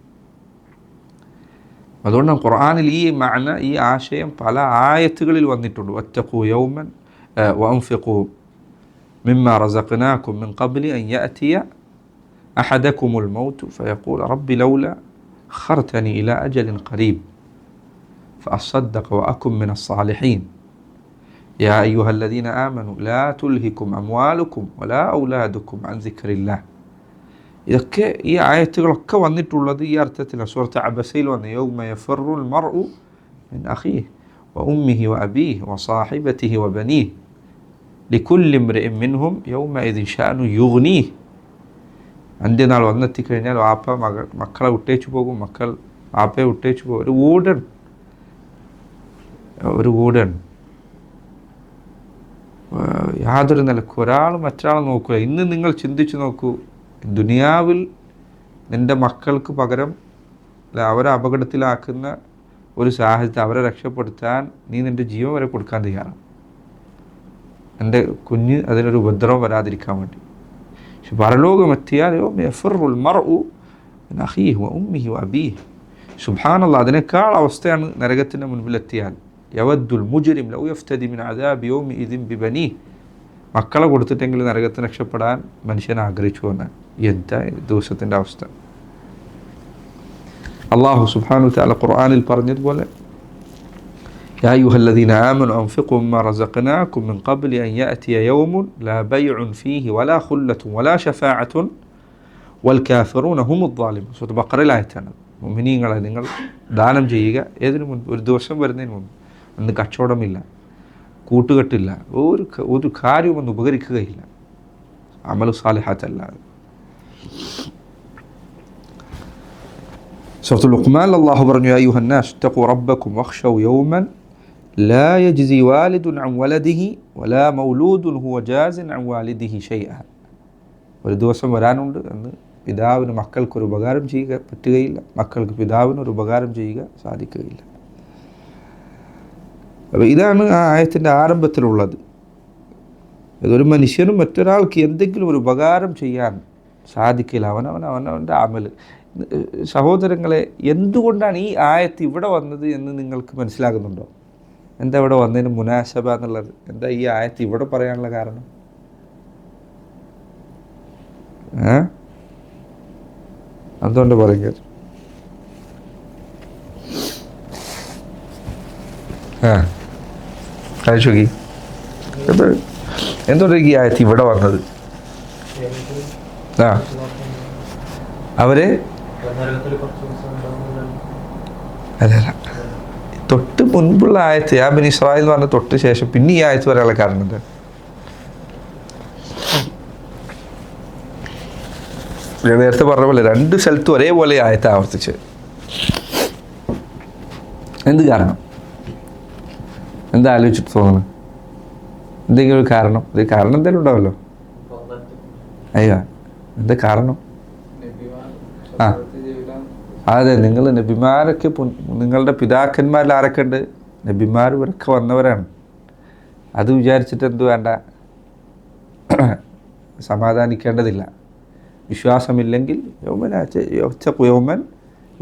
അതുകൊണ്ടാണ് ഖുർആനിൽ ഈ മഅന, ഈ ആശയം പല ആയത്തുകളിൽ വന്നിട്ടുണ്ട്. വത്തഖൂ യൗമൻ വഅൻഫിഖൂ മിമ്മാ റസഖ്നാകും മിൻ ഖബ്ലി അൻ യഅതിയ അഹദകുമുൽ മൗതു ഫയഖൂല റബ്ബി ലൗലാ അഖർതനി ഇലാ അജലിൻ ഖരീബ് ഫഅസ്സദ്ദഖ വഅകും മിനസ് സാലിഹീൻ യാ അയ്യുഹല്ലദീന ആമനൂ ലാ തുൽഹികും അംവാലുകും വലാ ഔലാദുകും അൻ സിക്രില്ലാഹ്. ഇതൊക്കെ ഈ ആയത്തുകളൊക്കെ വന്നിട്ടുള്ളത് ഈ അർത്ഥത്തിലാണ്. സൂറത്ത് അബസയിൽ വന്നു യൗമ യഫിറുൽ മർഉ മിൻ അഖീഹി വഉമ്മിഹി വഅബീഹി വസാഹിബതിഹി വബനീഹി ലികുല്ലി ഇംറിഇൻ മിൻഹും യൗമഇദിൻ ശഅനു യുഗ്നീഹി. അന്ത്യനാൾ വന്നെത്തിക്കഴിഞ്ഞാൽ വാപ്പ മക്കളെ വിട്ടേച്ചു പോകും, മക്കൾ വാപ്പയെ വിട്ടേച്ചു പോകും. ഒരു കൂടാണ്. യാതൊരു നിലക്കും ഒരാൾ മറ്റൊരാളെ നോക്കുക. ഇന്ന് നിങ്ങൾ ചിന്തിച്ചു നോക്കൂ, ദുനിയാവിൽ നിൻ്റെ മക്കൾക്ക് പകരം അവരെ അപകടത്തിലാക്കുന്ന ഒരു സാഹചര്യത്തെ അവരെ രക്ഷപ്പെടുത്താൻ നീ നിൻ്റെ ജീവൻ വരെ കൊടുക്കാൻ തയ്യാറാണ്, എൻ്റെ കുഞ്ഞ് അതിനൊരു ഉപദ്രവം വരാതിരിക്കാൻ വേണ്ടി. പക്ഷെ പരലോകമെത്തിയാൽ യഫിറുൽ മർഉ മിൻ അഖീഹി വഉമ്മിഹി വഅബീഹി. സുബ്ഹാനല്ലാഹ്, അതിനേക്കാൾ അവസ്ഥയാണ് നരകത്തിൻ്റെ മുൻപിലെത്തിയാൽ. യവദ്ദുൽ മുജ്രിം ലൗ യഫ്തദി മിൻ അദാബി യൗമിഇദിൻ ബിബനീഹി. മക്കളെ കൊടുത്തിട്ടെങ്കിലും നരകത്തിന് രക്ഷപ്പെടാൻ മനുഷ്യൻ ആഗ്രഹിച്ചു എന്നാണ്. എന്താ ദിവസത്തിൻ്റെ അവസ്ഥ? അല്ലാഹു സുബ്ഹാനഹു വതആല ഖുർആനിൽ പറഞ്ഞതുപോലെ യാ അയ്യുഹല്ലദീന ആമനൂ അൻഫിഖൂ മിമ്മാ റസഖ്നാകും മിൻ ഖബ്ലി അൻ യഅതിയ യൗമുൻ ലാ ബൈഉൻ ഫീഹി വലാ ഖുല്ലത്തുൻ വലാ ശഫാഅത്തുൻ വൽ കാഫിറൂന ഹുമുദ് ളാലിമൂൻ. സൂറത്ത് ബഖറയിലായിട്ടാണ്. മുഅ്മിനീങ്ങളെ, നിങ്ങൾ ദാനം ചെയ്യുക. ഏതിനു മുൻപ്? ഒരു ദിവസം വരുന്നതിന് മുമ്പ്. അന്ന് കച്ചവടമില്ല, കൂട്ടുകെട്ടില്ല, ഒരു കാര്യവും ഒന്നും ഉപകരിക്കുകയില്ല അമലു സാലിഹാത്തല്ലാതെ. സൂറത്തുൽ ലുഖ്മാൻ അല്ലാഹു പറഞ്ഞു യാ അയ്യുഹന്നാസ് ഇത്തഖൂ റബ്ബക്കും വഖ്ശൗ യൗമൻ ലാ യജ്സി വാലിദുൻ അൻ വലദിഹി വലാ മൗലൂദുൻ ഹുവ ജാസിൻ അൻ വാലിദിഹി ഷൈഅ. ഒരു ദിവസം വരാനുണ്ട് അന്ന് പിതാവിന് മക്കൾക്കൊരു ഉപകാരം ചെയ്യുക പറ്റുകയില്ല, മക്കൾക്ക് പിതാവിനൊരു ഉപകാരം ചെയ്യുക സാധിക്കുകയില്ല. അപ്പോൾ ഇതാണ് ആ ആയത്തിൻ്റെ ആരംഭത്തിലുള്ളത്. ഇതൊരു മനുഷ്യനും മറ്റൊരാൾക്ക് എന്തെങ്കിലും ഒരു ഉപകാരം ചെയ്യാൻ സാധിക്കില്ല, അവനവൻ്റെ അമൽ. സഹോദരങ്ങളെ, എന്തുകൊണ്ടാണ് ഈ ആയത്ത് ഇവിടെ വന്നത് എന്ന് നിങ്ങൾക്ക് മനസ്സിലാകുന്നുണ്ടോ? എന്താ ഇവിടെ വന്നതിന് മുനാസബ എന്നുള്ളത്? എന്താ ഈ ആയത്ത് ഇവിടെ പറയാനുള്ള കാരണം? അതുകൊണ്ട് പറയുക കഴിച്ചോക്കി എന്തുകൊണ്ട് ഈ ആയത്ത് ഇവിടെ വന്നത്? അവര് അല്ല, തൊട്ട് മുൻപുള്ള ആയത്ത് യാ ബനി ഇസ്രായേൽ എന്ന് പറഞ്ഞ തൊട്ട് ശേഷം പിന്നെ ഈ ആയത്ത് വരാനുള്ള കാരണം എന്താ? ഞാൻ നേരത്തെ പറഞ്ഞ പോലെ രണ്ട് സ്ഥലത്തും ഒരേപോലെ ആയത്ത് ആവർത്തിച്ച്. എന്ത് കാരണം? എന്താ ആലോചിച്ചിട്ട് തോന്നുന്നു? എന്തെങ്കിലും ഒരു കാരണം? ഇത് കാരണം എന്തെങ്കിലും ഉണ്ടാവല്ലോ. അയ്യോ, എന്താ കാരണം? അതെ, നിങ്ങൾ നബിമാരൊക്കെ നിങ്ങളുടെ പിതാക്കന്മാരിൽ ആരൊക്കെ ഉണ്ട്? നബിമാർ ഇവരൊക്കെ വന്നവരാണ്. അത് വിചാരിച്ചിട്ട് എന്ത് വേണ്ട, സമാധാനിക്കേണ്ടതില്ല. വിശ്വാസമില്ലെങ്കിൽ യൗമൻ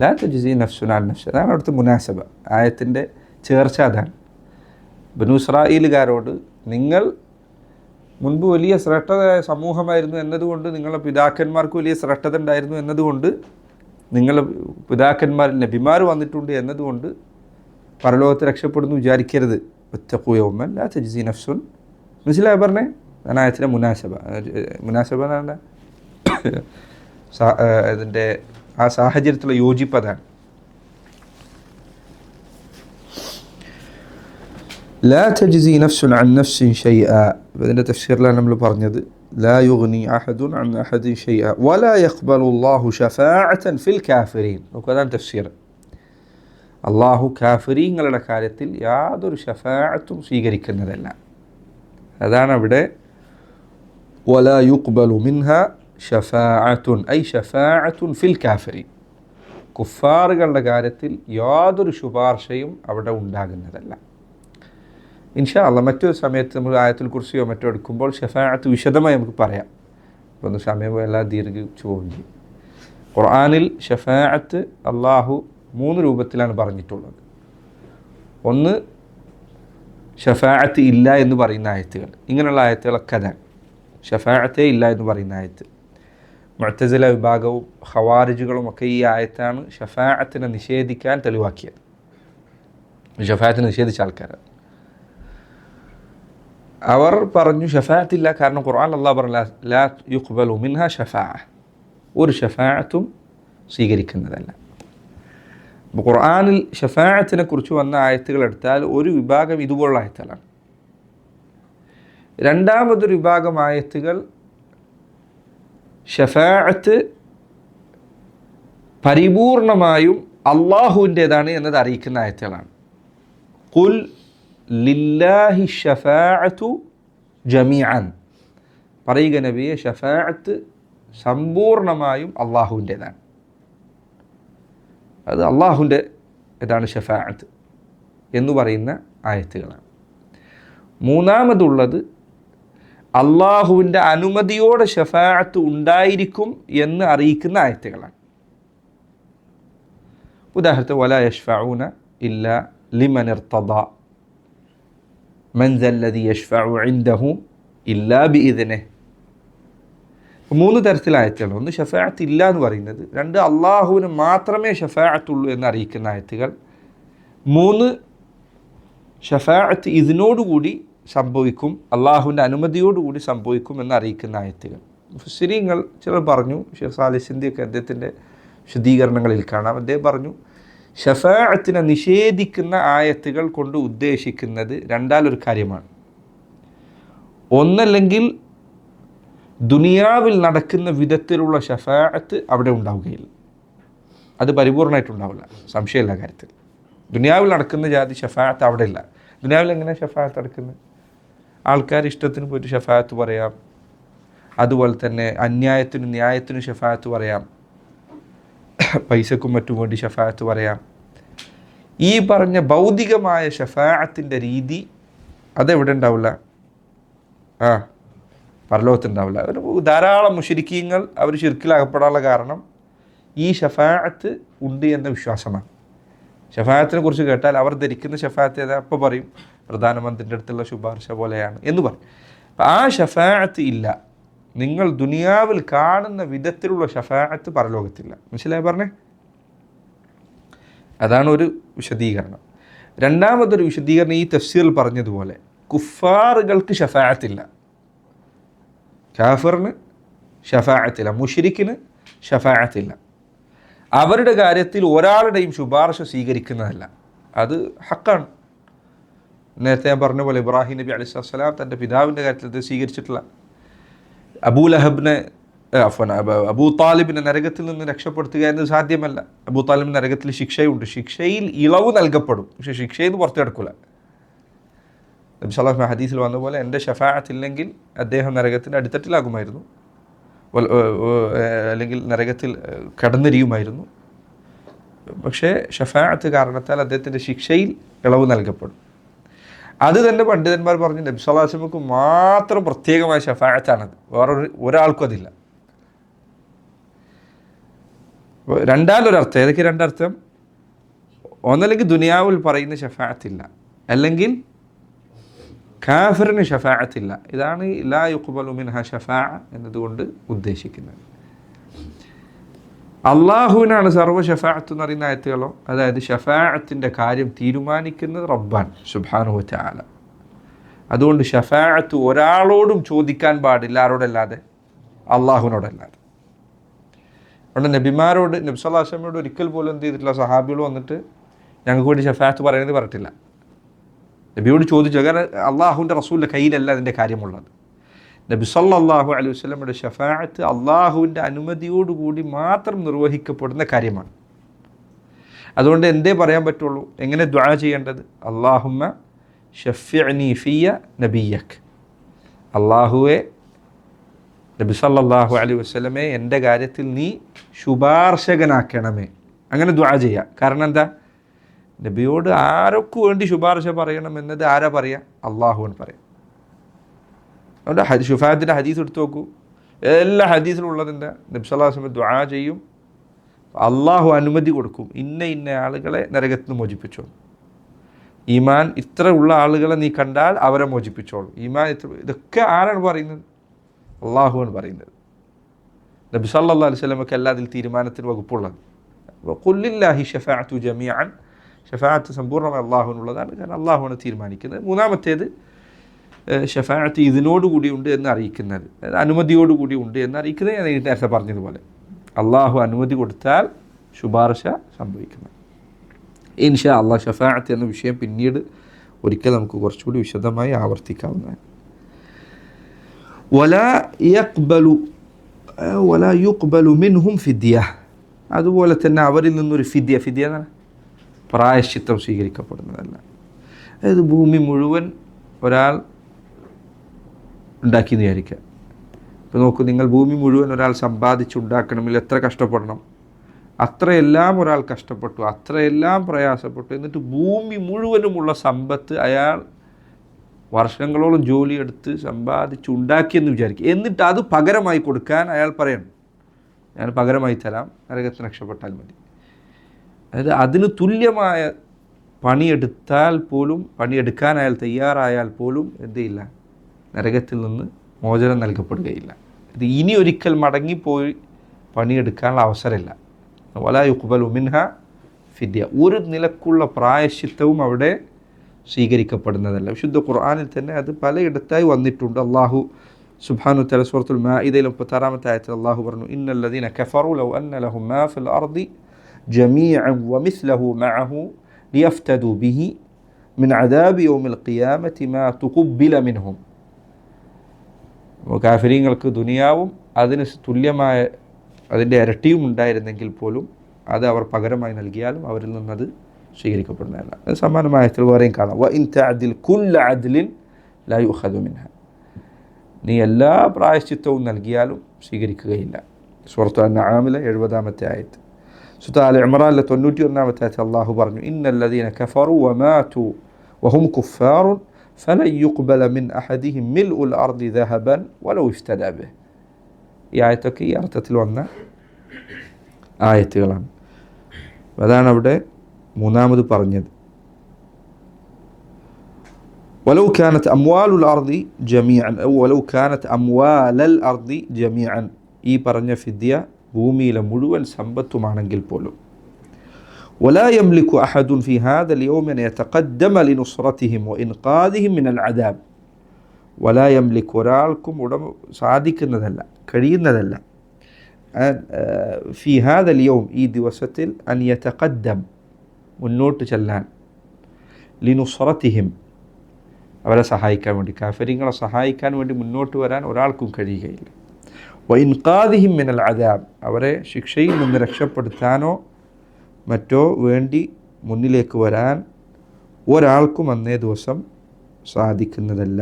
ലാ തജ്സി നഫ്സുൻ അൻ നഫ്സ്. അതാണ് അവിടുത്തെ മുനാസബ. ആയത്തിൻ്റെ ചേർച്ച അതാണ്. ബനൂ ഇസ്രായേലുകാരോട് നിങ്ങൾ മുൻപ് വലിയ ശ്രേഷ്ഠതയായ സമൂഹമായിരുന്നു എന്നതുകൊണ്ട്, നിങ്ങളുടെ പിതാക്കന്മാർക്ക് വലിയ ശ്രേഷ്ഠത ഉണ്ടായിരുന്നു എന്നതുകൊണ്ട്, നിങ്ങളുടെ പിതാക്കന്മാരിൽ നബിമാർ വന്നിട്ടുണ്ട് എന്നതുകൊണ്ട് പരലോകത്ത് രക്ഷപ്പെടുന്നു വിചാരിക്കരുത്. വത്തഖൂ യൗമൻ ലാ തജ്സി നഫ്സുൻ. മനസ്സിലായി പറഞ്ഞേ? അതാണ് ആയത്തിൻ്റെ മുനാസബ. മുനാസബ എന്നാണ് ഇതിൻ്റെ ആ സാഹചര്യത്തിലുള്ള യോജിപ്പ്. അതാണ് ലാ തജ്സി നഫ്സുൻ അൻ നഫ്സിൻ ഷൈഅ. ഇതിൻ്റെ തഫ്സീറിലാണ് നമ്മൾ പറഞ്ഞത് ലാ യുഗ്നി അഹദുൻ അൻ അഹദിൻ ഷൈഅ വലാ യഖ്ബലു അല്ലാഹു ശഫാഅതൻ ഫിൽ കാഫിരീൻ. അതാണ് തഫ്സീർ. അള്ളാഹു കാഫിരീങ്ങളുടെ കാര്യത്തിൽ യാതൊരു ഷഫാഅത്തും സ്വീകരിക്കുന്നതല്ല. അതാണ് അവിടെ വലാ യുഖ്ബലു മിൻഹ ഷഫാഅത്തുൻ ഐ ഷഫാഅത്തുൻ ഫിൽ കാഫിരീൻ. കുഫാറുകളുടെ കാര്യത്തിൽ യാതൊരു ശുപാർശയും അവിടെ ഉണ്ടാകുന്നതല്ല. ഇൻഷാ അല്ലാഹ് മറ്റൊരു സമയത്ത് നമ്മൾ ആയത്തുൽ കുർസിയോ മറ്റോ എടുക്കുമ്പോൾ ഷഫാഅത്ത് വിശദമായി നമുക്ക് പറയാം. അപ്പോൾ ഒന്ന് സമയം എല്ലാം ദീർഘിച്ചു പോകുകയും ചെയ്യും. ഖുർആനിൽ ഷഫാഅത്ത് അള്ളാഹു 3 രൂപത്തിലാണ് പറഞ്ഞിട്ടുള്ളത്. ഒന്ന്, ഷഫാഅത്ത് ഇല്ല എന്ന് പറയുന്ന ആയത്തുകൾ. ഇങ്ങനെയുള്ള ആയത്തുകളൊക്കെ അതാണ്. ഷഫാഅത്തേ ഇല്ല എന്ന് പറയുന്ന ആയത്ത്. മുഅ്തസില വിഭാഗവും ഖവാരിജുകളും ഒക്കെ ഈ ആയത്താണ് ഷഫാഅത്തിനെ നിഷേധിക്കാൻ തെളിവാക്കിയത്. ഷഫാഅത്തിനെ നിഷേധിച്ച ആൾക്കാരാണ്. അവർ പറഞ്ഞു ഷഫാഅത്തില്ല, കാരണം ഖുർആൻ അല്ലാഹു പറഞ്ഞു ലാ യുഖ്ബലു മിൻഹാ ഷഫാഅ, ഒരു ഷഫാഅത്തും സ്വീകരിക്കുന്നതല്ല. അപ്പോൾ ഖുർആനിൽ ഷഫാഅത്തിനെ കുറിച്ച് വന്ന ആയത്തുകൾ എടുത്താൽ ഒരു വിഭാഗം ഇതുപോലുള്ള ആയത്തുകളാണ്. രണ്ടാമതൊരു വിഭാഗം ആയത്തുകൾ ഷഫാഅത്ത് പരിപൂർണമായും അള്ളാഹുവിൻ്റേതാണ് എന്നത് അറിയിക്കുന്ന ആയത്തുകളാണ്. ഖുൽ ലില്ലാഹി ഷഫാഅത്തു ജമീഅൻ, പറയുക നബിയെ ഷഫാഅത്ത് സമ്പൂർണമായും അള്ളാഹുവിൻ്റേതാണ്. അത് അള്ളാഹുവിൻ്റെ ഇതാണ് ഷഫാഅത്ത് എന്ന് പറയുന്ന ആയത്തുകളാണ്. മൂന്നാമതുള്ളത് അള്ളാഹുവിൻ്റെ അനുമതിയോടെ ഷഫാഅത്ത് ഉണ്ടായിരിക്കും എന്ന് അറിയിക്കുന്ന ആയത്തുകളാണ്. ഉദാഹരണത്തിന് വലാ യശ്ഫഊന ഇല്ലാ ലിമൻ ഇർതദാ മൻ ദല്ലദി യശ്ഫഉ ഇൻദഹു ഇല്ലാ ബിഇദ്നിഹി. 3 തരത്തിലുള്ള ആയത്തുകൾ. ഒന്ന് ഷഫാഅത്ത് ഇല്ല എന്ന് പറയുന്നത്, 2 അള്ളാഹുവിന് മാത്രമേ ഷഫാഅത്തുള്ളൂ എന്ന് അറിയിക്കുന്ന ആയത്തുകൾ, 3 ഷഫാഅത്ത് ഇതിനോടുകൂടി സംഭവിക്കും, അള്ളാഹുവിൻ്റെ അനുമതിയോടുകൂടി സംഭവിക്കും എന്ന് അറിയിക്കുന്ന ആയത്തുകൾ. മുഫസ്സിരീങ്ങൾ ചിലർ പറഞ്ഞു, ഷെയ്ഖ് സാലിഹ് സിന്ദിയൊക്കെ അദ്ദേഹത്തിൻ്റെ വിശദീകരണങ്ങളിൽ കാണാം, അദ്ദേഹം പറഞ്ഞു ഷഫാഅത്തിനെ നിഷേധിക്കുന്ന ആയത്തുകൾ കൊണ്ട് ഉദ്ദേശിക്കുന്നത് രണ്ടാലൊരു കാര്യമാണ്. ഒന്നല്ലെങ്കിൽ ദുനിയാവിൽ നടക്കുന്ന വിധത്തിലുള്ള ഷഫാഅത്ത് അവിടെ ഉണ്ടാവുകയില്ല, അത് പരിപൂർണമായിട്ടുണ്ടാവില്ല, സംശയമില്ല കാര്യത്തിൽ. ദുനിയാവിൽ നടക്കുന്ന ജാതി ഷഫാഅത്ത് അവിടെ ഇല്ല. ദുനിയാവിൽ എങ്ങനെ ഷഫാഅത്ത് നടക്കുന്നത്? ആൾക്കാർ ഇഷ്ടത്തിന് പോയിട്ട് ഷഫാഅത്ത് പറയാം, അതുപോലെ തന്നെ അന്യായത്തിനും ന്യായത്തിനും ഷഫാഅത്ത് പറയാം, പൈസക്കും മറ്റും വേണ്ടി ഷഫാഅത്ത് പറയാം. ഈ പറഞ്ഞ ഭൗതികമായ ഷഫാഅത്തിൻ്റെ രീതി അതെവിടെ ഉണ്ടാവില്ല? പരലോകത്തുണ്ടാവില്ല. ഒരു ധാരാളം മുശ്രിക്കീങ്ങൾ അവർ ശിർക്കിലകപ്പെടാനുള്ള കാരണം ഈ ഷഫാഅത്ത് ഉണ്ട് എന്ന വിശ്വാസമാണ്. ഷഫാഅത്തിനെ കുറിച്ച് കേട്ടാൽ അവർ ധരിക്കുന്ന ഷഫാഅത്ത് ഏതാ? അപ്പോൾ പറയും പ്രധാനമന്ത്രിൻ്റെ അടുത്തുള്ള ശുപാർശ പോലെയാണ് എന്ന് പറയും. ആ ഷഫാഅത്ത് ഇല്ല, നിങ്ങൾ ദുനിയാവിൽ കാണുന്ന വിധത്തിലുള്ള ഷഫാഅത്ത് പരലോകത്തില്ല. മനസ്സിലായി പറഞ്ഞേ? അതാണ് ഒരു വിശദീകരണം. രണ്ടാമതൊരു വിശദീകരണം ഈ തഫ്സീറിൽ പറഞ്ഞതുപോലെ കുഫാറുകൾക്ക് ഷഫാഅത്തില്ല, കാഫിറിന് ഷഫാഅത്തില്ല, മുശ്രിക്കിന് ഷഫാഅത്തില്ല. അവരുടെ കാര്യത്തിൽ ഒരാളുടെയും ശുപാർശ സ്വീകരിക്കുന്നതല്ല, അത് ഹക്കാണ്. നേരത്തെ ഞാൻ പറഞ്ഞ പോലെ ഇബ്രാഹിം നബി അലൈഹിസ്സലാം തൻ്റെ പിതാവിൻ്റെ കാര്യത്തിൽ ഇത് സ്വീകരിച്ചിട്ടില്ല. അബൂ താലിബിനെ നരകത്തിൽ നിന്ന് രക്ഷപ്പെടുത്തുക എന്നത് സാധ്യമല്ല. അബൂ താലിബിന് നരകത്തിൽ ശിക്ഷയുണ്ട്, ശിക്ഷയിൽ ഇളവ് നൽകപ്പെടും, പക്ഷേ ശിക്ഷയിൽ നിന്ന് പുറത്തു കിടക്കില്ല. നബി സല്ലല്ലാഹു അലൈഹി ഹദീസിൽ വന്ന പോലെ എൻ്റെ ഷഫാഅത്തില്ലെങ്കിൽ അദ്ദേഹം നരകത്തിൻ്റെ അടിത്തട്ടിലാകുമായിരുന്നു, അല്ലെങ്കിൽ നരകത്തിൽ കടന്നെരിയുമായിരുന്നു. പക്ഷേ ഷഫാഅത്ത് കാരണത്താൽ അദ്ദേഹത്തിൻ്റെ ശിക്ഷയിൽ ഇളവ് നൽകപ്പെടും. അത് തന്നെ പണ്ഡിതന്മാർ പറഞ്ഞു നബി സല്ലല്ലാഹു അലൈഹി വസല്ലമക്ക് മാത്രം പ്രത്യേകമായ ഷഫാഅത്താണത്, ഒരാൾക്കും അതില്ല. രണ്ടാലൊരർത്ഥം. ഏതൊക്കെ രണ്ടർത്ഥം? ഒന്നല്ലെങ്കിൽ ദുനിയാവിൽ പറയുന്ന ഷഫാഅത്തില്ല, അല്ലെങ്കിൽ കാഫിറിന് ഷഫാഅത്തില്ല. ഇതാണ് ലാ യുഖ്ബലു മിൻഹാ ഷഫാഅ എന്നതുകൊണ്ട് ഉദ്ദേശിക്കുന്നത്. അള്ളാഹുവിനാണ് സർവ്വ ഷഫാഅത്ത് എന്ന് പറയുന്ന ആയത്തുകളോ, അതായത് ഷഫാഅത്തിൻ്റെ കാര്യം തീരുമാനിക്കുന്നത് റബ്ബാൻ സുബ്ഹാനഹു വ തആല. അതുകൊണ്ട് ഷഫാഅത്ത് ഒരാളോടും ചോദിക്കാൻ പാടില്ല, ആരോടല്ലാതെ? അള്ളാഹുവിനോടല്ലാതെ. അതുകൊണ്ട് നബിമാരോട്, നബി സല്ലല്ലാഹു അലൈഹി വസല്ലമയോട് ഒരിക്കൽ പോലും എന്ത് ചെയ്തിട്ടില്ല, സഹാബികൾ വന്നിട്ട് ഞങ്ങൾക്ക് വേണ്ടി ഷഫാഅത്ത് പറയുന്നത് പറഞ്ഞിട്ടില്ല. നബിയോട് ചോദിച്ചു, കാരണം അള്ളാഹുവിൻ്റെ റസൂലിൻ്റെ കയ്യിലല്ല അതിൻ്റെ കാര്യമുള്ളത്. നബി സല്ലല്ലാഹു അലൈഹി വസല്ലമയുടെ ഷഫാഅത്ത് അള്ളാഹുവിൻ്റെ അനുമതിയോടുകൂടി മാത്രം നിർവഹിക്കപ്പെടുന്ന കാര്യമാണ്. അതുകൊണ്ട് എന്തേ പറയാൻ പറ്റുള്ളൂ, എങ്ങനെ ദുആ ചെയ്യേണ്ടത്? അല്ലാഹുമ്മ ഷഫിഅ്നി ഫിയ നബിയ്യക്, അള്ളാഹുവെ നബി സല്ലല്ലാഹു അലൈഹി വസല്ലമയെ എൻ്റെ കാര്യത്തിൽ നീ ശുപാർശകനാക്കണമേ. അങ്ങനെ ദുആ ചെയ്യുക. കാരണം എന്താ? നബിയോട് ആരൊക്കെ വേണ്ടി ശുപാർശ പറയണം എന്നത് ആരാ പറയുക? അള്ളാഹുവിന് പറയാം. അതുകൊണ്ട് ഷഫാഅത്തിൻ്റെ ഹദീസ് എടുത്ത് നോക്കൂ, എല്ലാ ഹദീസിലും ഉള്ളതിൻ്റെ നബി സല്ലല്ലാഹു അലൈഹി വസല്ലം ദുആ ചെയ്യും, അള്ളാഹു അനുമതി കൊടുക്കും, ഇന്ന ആളുകളെ നരകത്തിൽ നിന്ന് മോചിപ്പിച്ചോളൂ. ഈമാൻ ഇത്ര ഉള്ള ആളുകളെ നീ കണ്ടാൽ അവരെ മോചിപ്പിച്ചോളൂ. ഈമാൻ ഇതൊക്കെ ആരാണ് പറയുന്നത്? അള്ളാഹുവാണ് പറയുന്നത്. നബി സല്ലല്ലാഹു അലൈഹി വസല്ലമക്ക് എല്ലാ അതിൽ തീരുമാനത്തിന് വകുപ്പുള്ളത്. ഖുല്ലില്ലാഹി ഷഫാഅത്തു ജമീഅൻ, ഷഫാഅത്ത് സമ്പൂർണ്ണമായി അള്ളാഹുവിനുള്ളതാണ്. കാരണം അള്ളാഹുവാണ് തീരുമാനിക്കുന്നത്. മൂന്നാമത്തേത് ഷഫാഅത്ത് ഇതിനോടുകൂടി ഉണ്ട് എന്ന് അറിയിക്കുന്നത്, അതായത് അനുമതിയോടുകൂടി ഉണ്ട് എന്ന് അറിയിക്കുന്നത്. ഞാൻ നേരത്തെ പറഞ്ഞതുപോലെ അള്ളാഹു അനുമതി കൊടുത്താൽ ശുപാർശ സംഭവിക്കുന്നത്. ഇൻഷാ അള്ളാഹ് ഷഫാഅത്ത് എന്ന വിഷയം പിന്നീട് ഒരിക്കൽ നമുക്ക് കുറച്ചുകൂടി വിശദമായി ആവർത്തിക്കാവുന്നതാണ്. വലാ യുഖ്ബലു മിൻഹും ഫിദ്യ, അതുപോലെ തന്നെ അവരിൽ നിന്നൊരു ഫിദ്യ എന്നാണ് പ്രായശ്ചിത്തം സ്വീകരിക്കപ്പെടുന്നതല്ല. അതായത് ഭൂമി മുഴുവൻ ഒരാൾ ഉണ്ടാക്കി വിചാരിക്കുക. ഇപ്പോൾ നോക്കൂ, നിങ്ങൾ ഭൂമി മുഴുവൻ ഒരാൾ സമ്പാദിച്ചുണ്ടാക്കണമെങ്കിൽ എത്ര കഷ്ടപ്പെടണം? അത്രയെല്ലാം ഒരാൾ കഷ്ടപ്പെട്ടു, അത്രയെല്ലാം പ്രയാസപ്പെട്ടു. എന്നിട്ട് ഭൂമി മുഴുവനുമുള്ള സമ്പത്ത് അയാൾ വർഷങ്ങളോളം ജോലിയെടുത്ത് സമ്പാദിച്ചുണ്ടാക്കിയെന്ന് വിചാരിക്കുക. എന്നിട്ട് അത് പകരമായി കൊടുക്കാൻ അയാൾ പറയണം, ഞാൻ പകരമായി തരാം, നരകത്തിന് രക്ഷപ്പെട്ടാൽ മതി. അതായത് അതിന് തുല്യമായ പണിയെടുത്താൽ പോലും, പണിയെടുക്കാൻ അയാൾ തയ്യാറായാൽ പോലും എന്ത് ചെയ്യില്ല, നരകത്തിൽ നിന്ന് മോചനം നൽകപ്പെടുകയില്ല. ഇത് ഇനി ഒരിക്കൽ മടങ്ങിപ്പോയി പണിയെടുക്കാനുള്ള അവസരമില്ല. വലാ യുഖ്ബലു മിൻഹ ഫിദ്യ, ഒരു നിലക്കുള്ള പ്രായശ്ചിത്തവും അവിടെ സ്വീകരിക്കപ്പെടുന്നതല്ല. വിശുദ്ധ ഖുർആനിൽ തന്നെ അത് പലയിടത്തായി വന്നിട്ടുണ്ട്. അള്ളാഹു സുബ്ഹാനഹു വ തആല സൂറത്തുൽ മാഇദയിൽ 36-ാമത്തെ ആയത്തിൽ അള്ളാഹു പറഞ്ഞു, ഇന്നല്ലദീന കഫറു ലൗ അന്ന ലഹും മാ ഫിൽ അർദി ജമീഅൻ വമിസ്ലഹു മഅഹു ലിയഫ്തദു ബിഹി മിൻ അദാബി യൗമിൽ ഖിയാമത്തി മാ തുഖബ്ബില മിൻഹും. കാഫിരീങ്ങൾക്ക് ദുനിയാവും അതിന് തുല്യമായ അതിൻ്റെ ഇരട്ടിയും ഉണ്ടായിരുന്നെങ്കിൽ പോലും അത് അവർ പകരമായി നൽകിയാലും അവരിൽ നിന്നത് സ്വീകരിക്കപ്പെടുന്നതല്ല. അത് സമാനമായ വേറെയും കാണാം. വ ഇൻ തഅദിൽ കുല്ല അദ്ലിൻ ലാ യുഖദു മിൻഹ, നീ എല്ലാ പ്രായശ്ചിത്തവും നൽകിയാലും സ്വീകരിക്കുകയില്ല. സൂറത്ത് അൻആമിലെ 70-ാമത്തെ ആയത്ത്. സൂറത്ത് ആൽ ഇംറാനിലെ 91-ാമത്തെ ആയത്ത് അല്ലാഹു പറഞ്ഞു, ഇന്നല്ലദീന കഫറു വമാതു വഹും കുഫാറുൻ ഫലൻ യുഖ്ബല മിൻ അഹദിഹിം മിൽഉൽ അർദി ദഹബൻ വലൗ ഇഫ്തദാ ബിഹി. ഈ ആയത്തൊക്കെ ഈ അർത്ഥത്തിൽ വന്ന ആയത്തുകളാണ്. അതാണ് അവിടെ മൂന്നാമത് പറഞ്ഞത്. വലൗ കാനത്ത് അംവാലുൽ അർദി ജമീഅൻ വലൗ കാനത്ത് അംവാലൽ അർദി ജമീഅൻ, ഈ പറഞ്ഞ ഫിദ്യ ഭൂമിയിലെ മുഴുവൻ സമ്പത്തുമാണെങ്കിൽ പോലും. വലാ യംലികു അഹദുൻ ഫി ഹാദൽ യൗമി അൻ യതഖദ്ദമ ലിനുസ്റതിഹിം വഇൻഖാദിഹിം മിനൽ അദാബ്. വലാ യംലികു, ഒരാൾക്കും സാധിക്കുന്നതല്ല, കഴിയുന്നതല്ല, ഫി ഹാദൽ യൗം, ഈ ദിവസത്തിൽ, അൻ യതഖദ്ദം, മുന്നോട്ട് ചെല്ലാൻ, ലിനുസ്റതിഹിം, അവരെ സഹായിക്കാൻ വേണ്ടി, കാഫിരീങ്ങളെ സഹായിക്കാൻ വേണ്ടി മുന്നോട്ട് വരാൻ ഒരാൾക്കും കഴിയുകയില്ല. വഇൻഖാദിഹിം മിനൽ അദാബ്, അവരെ ശിക്ഷയിൽ നിന്ന് രക്ഷപ്പെടുത്താനോ മറ്റോ വേണ്ടി മുന്നിലേക്ക് വരാൻ ഒരാൾക്കും അന്നേ ദിവസം സാധിക്കുന്നതല്ല.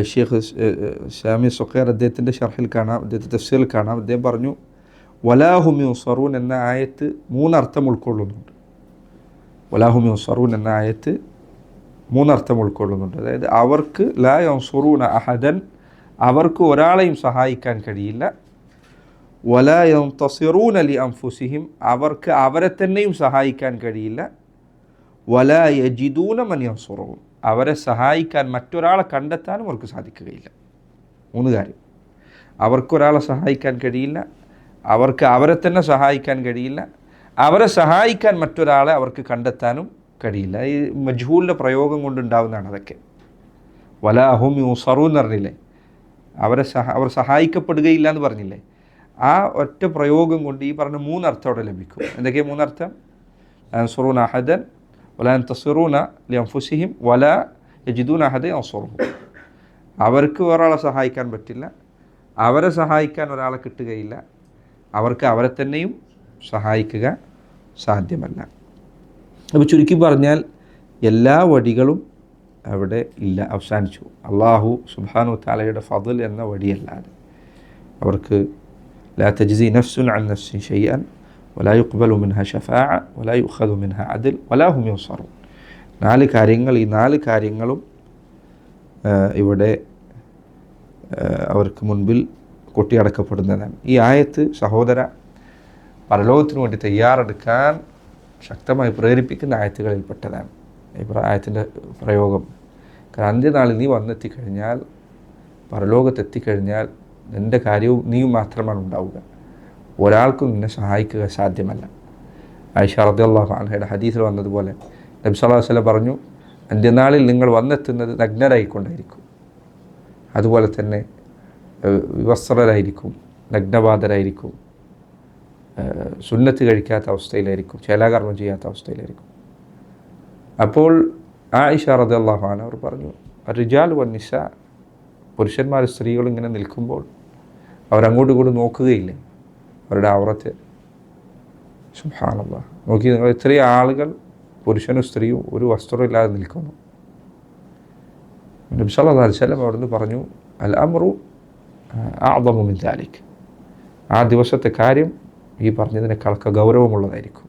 ഷെയ്ഖ് ഷാമി സുഖൈർ അദ്ദേഹത്തിൻ്റെ ഷർഹിൽ കാണാം, അദ്ദേഹത്തിൻ്റെ തഫ്സീറിൽ കാണാം, അദ്ദേഹം പറഞ്ഞു, വലാഹും യുൻസറൂൻ എന്ന ആയത്ത് മൂന്നർത്ഥം ഉൾക്കൊള്ളുന്നുണ്ട്. വലാഹും യുൻസറൂൻ എന്ന ആയത്ത് മൂന്നർത്ഥം ഉൾക്കൊള്ളുന്നുണ്ട്. അതായത് അവർക്ക് ലാ യൻസുറൂന അഹദൻ, അവർക്ക് ഒരാളെയും സഹായിക്കാൻ കഴിയില്ല. വലാ യൻതസിറൂന ലി അൻഫുസിഹിം, അവർക്ക് അവരെ തന്നെയും സഹായിക്കാൻ കഴിയില്ല. വലാ യജിദൂന മൻ യൻസുറൂൻ, അവരെ സഹായിക്കാൻ മറ്റൊരാളെ കണ്ടെത്താനും അവർക്ക് സാധിക്കുകയില്ല. മൂന്ന് കാര്യം: അവർക്കൊരാളെ സഹായിക്കാൻ കഴിയില്ല, അവർക്ക് അവരെ തന്നെ സഹായിക്കാൻ കഴിയില്ല, അവരെ സഹായിക്കാൻ മറ്റൊരാളെ അവർക്ക് കണ്ടെത്താനും കഴിയില്ല. ഈ മജ്ഹൂലിൻ്റെ പ്രയോഗം കൊണ്ടുണ്ടാവുന്നതാണ് അതൊക്കെ. വലാഹും യുൻസറൂൻ എന്ന് പറഞ്ഞില്ലേ, അവർ സഹായിക്കപ്പെടുകയില്ല എന്ന് പറഞ്ഞില്ലേ, ആ ഒറ്റ പ്രയോഗം കൊണ്ട് ഈ പറഞ്ഞ മൂന്നർത്ഥം അവിടെ ലഭിക്കും. എന്തൊക്കെയാണ് മൂന്നർത്ഥം? യൻസുറൂന അഹദൻ, വലാ യൻതസിറൂന ലി അൻഫുസിഹിം, വലാ യജിദൂന അഹദൻ യൻസുറുഹും. അവർക്ക് ഒരാളെ സഹായിക്കാൻ പറ്റില്ല, അവരെ സഹായിക്കാൻ ഒരാളെ കിട്ടുകയില്ല, അവർക്ക് അവരെ തന്നെയും സഹായിക്കുക സാധ്യമല്ല. അപ്പോൾ ചുരുക്കി പറഞ്ഞാൽ എല്ലാ വഴികളും അവിടെ ഇല്ല, അവസാനിച്ചു. അള്ളാഹു സുബ്ഹാനഹു വ തആലയുടെ ഫضൽ എന്ന വഴിയല്ലാതെ അവർക്ക് ലാ തജ്സി നഫ്സുൻ അൻ നഫ്സിൻ ഷൈഅൻ വലാ യുഖ്ബലു മിൻഹാ ശഫാഅ വലാ യുഖദു മിൻഹാ അദ്ൽ വലാ ഹും യുൻസറൂൻ. ഈ നാല് കാര്യങ്ങളും ഇവിടെ അവർക്ക് മുൻപിൽ കൊട്ടിയടക്കപ്പെടുന്നതാണ്. ഈ ആയത്ത് സഹോദര പരലോകത്തിനു വേണ്ടി തയ്യാറെടുക്കാൻ ശക്തമായി പ്രേരിപ്പിക്കുന്ന ആയത്തുകളിൽപ്പെട്ടതാണ് ഈ ആയത്തിൻ്റെ പ്രയോഗം. കാരണം അന്ത്യനാളിൽ നീ വന്നെത്തിക്കഴിഞ്ഞാൽ, പരലോകത്തെത്തിക്കഴിഞ്ഞാൽ നിൻ്റെ കാര്യവും നീയും മാത്രമാണ് ഉണ്ടാവുക, ഒരാൾക്കും നിന്നെ സഹായിക്കുക സാധ്യമല്ല. ആയിഷ റളിയല്ലാഹു അൻഹയുടെ ഹദീസിൽ വന്നതുപോലെ നബി സല്ലല്ലാഹു അലൈഹി വസല്ലം പറഞ്ഞു, അന്ത്യനാളിൽ നിങ്ങൾ വന്നെത്തുന്നത് നഗ്നരായിക്കൊണ്ടായിരിക്കും, അതുപോലെ തന്നെ വിവസ്ത്രരായിരിക്കും, നഗ്നബാധരായിരിക്കും, സുന്നത്ത് കഴിക്കാത്ത അവസ്ഥയിലായിരിക്കും, ചേലാകർമ്മം ചെയ്യാത്ത അവസ്ഥയിലായിരിക്കും. അപ്പോൾ ആയിഷ റളിയല്ലാഹു അൻഹ അവർ പറഞ്ഞു, റിജാൽ വന്നിസ, പുരുഷന്മാർ സ്ത്രീകൾ ഇങ്ങനെ നിൽക്കുമ്പോൾ അവരങ്ങോട്ടും ഇങ്ങോട്ടും നോക്കുകയില്ലേ അവരുടെ ഔറത്ത്? സുബ്ഹാനല്ലാഹ്, നോക്കി നിങ്ങൾ ഇത്രയും ആളുകൾ പുരുഷനും സ്ത്രീയും ഒരു വസ്ത്രം ഇല്ലാതെ നിൽക്കുന്നു. നബി സല്ലല്ലാഹു അലൈഹി വസല്ലം അവിടുന്ന് പറഞ്ഞു, അൽ അംറു അഅ്ദമു മിൻ ദാലിക്, ആ ദിവസത്തെ കാര്യം ഈ പറഞ്ഞതിനേക്കാളൊക്കെ ഗൗരവമുള്ളതായിരിക്കും.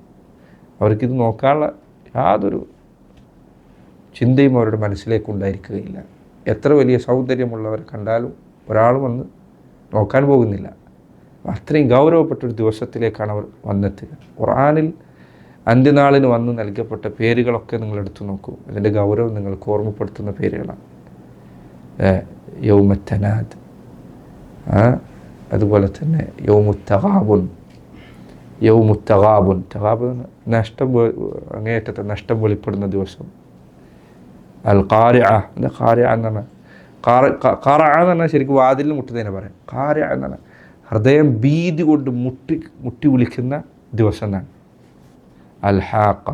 അവർക്കിത് നോക്കാനുള്ള യാതൊരു ചിന്തയും അവരുടെ മനസ്സിലേക്ക് ഉണ്ടായിരിക്കുകയില്ല. എത്ര വലിയ സൗന്ദര്യമുള്ളവരെ കണ്ടാലും ഒരാളും വന്ന് നോക്കാൻ പോകുന്നില്ല. അത്രയും ഗൗരവപ്പെട്ടൊരു ദിവസത്തിലേക്കാണ് അവർ വന്നെത്തുക. ഖുർആനിൽ അന്ത്യനാളിന് വന്ന് നൽകപ്പെട്ട പേരുകളൊക്കെ നിങ്ങൾ എടുത്തു നോക്കൂ, അതിൻ്റെ ഗൗരവം നിങ്ങൾക്ക് ഓർമ്മപ്പെടുത്തുന്ന പേരുകളാണ്. യൗമത്തനാദ്, അതുപോലെ തന്നെ യൗമുത്തഗാബുൻ, തഗാബുൻ നഷ്ടം, അങ്ങേയറ്റത്തെ നഷ്ടം വെളിപ്പെടുന്ന ദിവസം. അൽ ഖാരിഅ, ഖാരിഅ എന്ന് പറഞ്ഞാൽ ശരിക്കും വാതിലിൽ മുട്ടുന്നതിനെ പറയാം. ഖാരിഅ എന്ന് പറഞ്ഞാൽ ഹൃദയം ഭീതി കൊണ്ട് മുട്ടി വിളിക്കുന്ന ദിവസം എന്നാണ്. അൽ ഹാഖ,